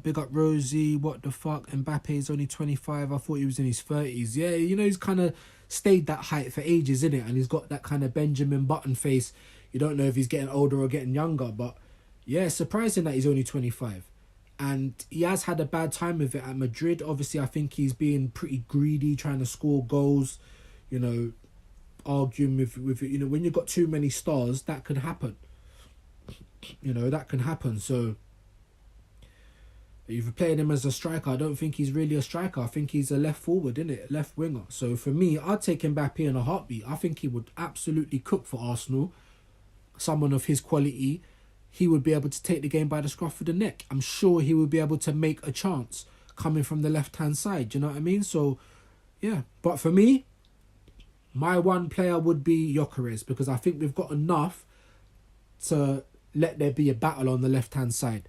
Big up Rosie. What the fuck? Mbappe is only 25. I thought he was in his 30s. Yeah, you know, he's kind of stayed that height for ages, innit? And he's got that kind of Benjamin Button face. You don't know if he's getting older or getting younger, but yeah, surprising that he's only 25. And he has had a bad time with it at Madrid. Obviously, I think he's being pretty greedy, trying to score goals, you know, arguing with it. You know, when you've got too many stars, that can happen. You know, that can happen. So if you're playing him as a striker, I don't think he's really a striker. I think he's a left forward, innit? Left winger. So for me, I'd take Mbappe in a heartbeat. I think he would absolutely cook for Arsenal. Someone of his quality, he would be able to take the game by the scruff of the neck. I'm sure he would be able to make a chance coming from the left-hand side. Do you know what I mean? So, yeah. But for me, my one player would be Gyökeres, because I think we've got enough to let there be a battle on the left-hand side.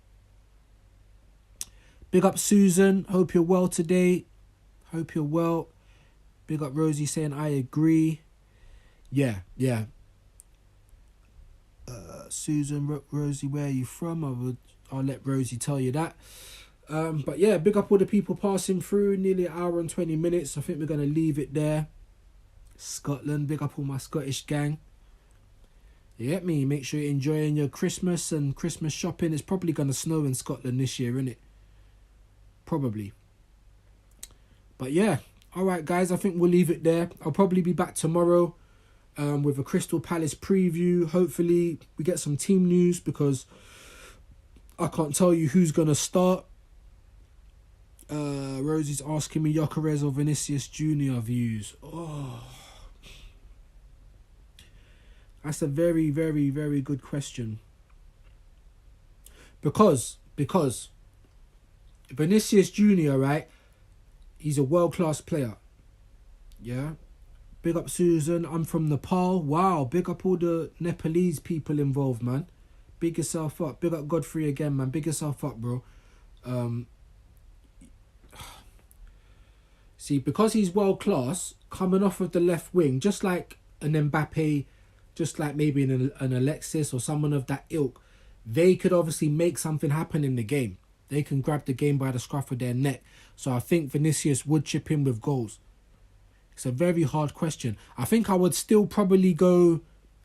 Big up Susan. Hope you're well today. Hope you're well. Big up Rosie saying, I agree. Yeah. Susan, Rosie, where are you from? I'll let Rosie tell you that. But yeah, big up all the people passing through. Nearly an hour and 20 minutes. I think we're going to leave it there. Scotland, big up all my Scottish gang. You get me? Make sure you're enjoying your Christmas and Christmas shopping. It's probably going to snow in Scotland this year, isn't it? Probably. But yeah, alright guys, I think we'll leave it there. I'll probably be back tomorrow with a Crystal Palace preview. Hopefully we get some team news, because I can't tell you who's going to start. Rosie's asking me Gyökeres or Vinicius Jr. views. Oh, that's a very, very, very good question. Because Vinicius Jr., right, he's a world-class player. Yeah. Big up Susan. I'm from Nepal. Wow. Big up all the Nepalese people involved, man. Big yourself up. Big up Godfrey again, man. Big yourself up, bro. See, because he's world-class, coming off of the left wing, just like an Mbappe, just like maybe an Alexis or someone of that ilk, they could obviously make something happen in the game. They can grab the game by the scruff of their neck. So I think Vinicius would chip in with goals. It's a very hard question. I think I would still probably go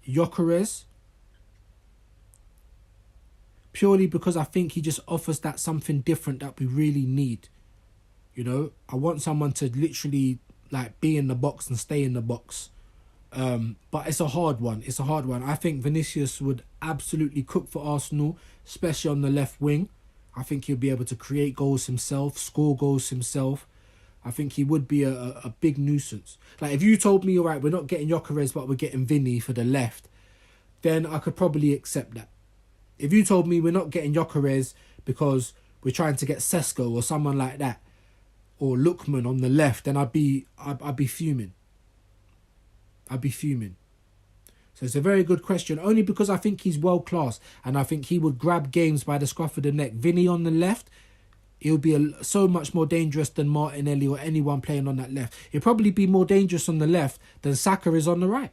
Gyökeres, purely because I think he just offers that something different that we really need. You know, I want someone to literally like be in the box and stay in the box. But it's a hard one. It's a hard one. I think Vinicius would absolutely cook for Arsenal, especially on the left wing. I think he'll be able to create goals himself, score goals himself. I think he would be a big nuisance. Like, if you told me, all right, we're not getting Gyökeres, but we're getting Vinny for the left, then I could probably accept that. If you told me we're not getting Gyökeres because we're trying to get Sesko or someone like that, or Lookman on the left, then I'd be fuming. I'd be fuming. So it's a very good question, only because I think he's world class and I think he would grab games by the scruff of the neck. Vinny on the left, he'll be so much more dangerous than Martinelli or anyone playing on that left. He'll probably be more dangerous on the left than Saka is on the right.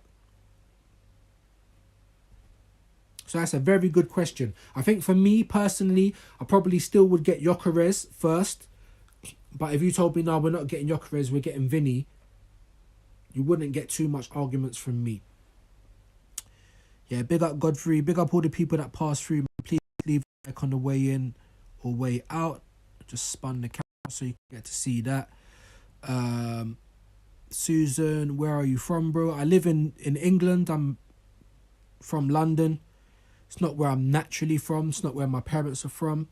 So that's a very good question. I think for me personally, I probably still would get Gyökeres first. But if you told me, no, we're not getting Gyökeres, we're getting Vinny, you wouldn't get too much arguments from me. Yeah, big up Godfrey. Big up all the people that passed through. Please leave a like on the way in or way out. Just spun the camera so you can get to see that. Susan, where are you from, bro? I live in England. I'm from London. It's not where I'm naturally from. It's not where my parents are from.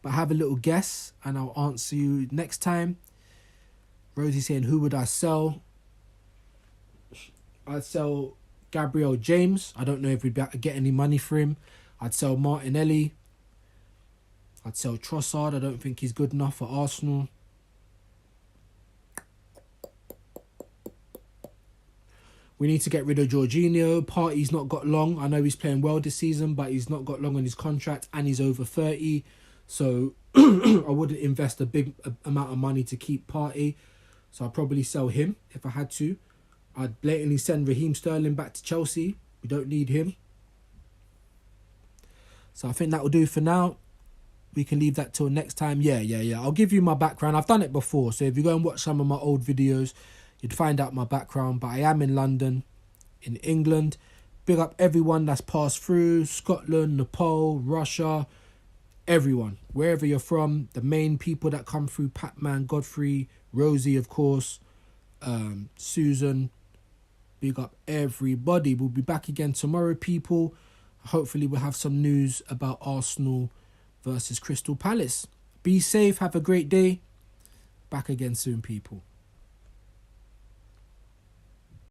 But I have a little guess and I'll answer you next time. Rosie saying, who would I sell? I'd sell Gabriel James. I don't know if we'd get any money for him. I'd sell Martinelli. I'd sell Trossard. I don't think he's good enough for Arsenal. We need to get rid of Jorginho. Partey's not got long. I know he's playing well this season, but he's not got long on his contract and he's over 30. So I wouldn't invest a big amount of money to keep Partey. So I'd probably sell him if I had to. I'd blatantly send Raheem Sterling back to Chelsea. We don't need him. So I think that will do for now. We can leave that till next time. Yeah. I'll give you my background. I've done it before. So if you go and watch some of my old videos, you'd find out my background. But I am in London, in England. Big up everyone that's passed through. Scotland, Nepal, Russia, everyone. Wherever you're from, the main people that come through, Patman, Godfrey, Rosie, of course, Susan. Big up everybody. We'll be back again tomorrow, people. Hopefully we'll have some news about Arsenal versus Crystal Palace. Be safe. Have a great day. Back again soon, people.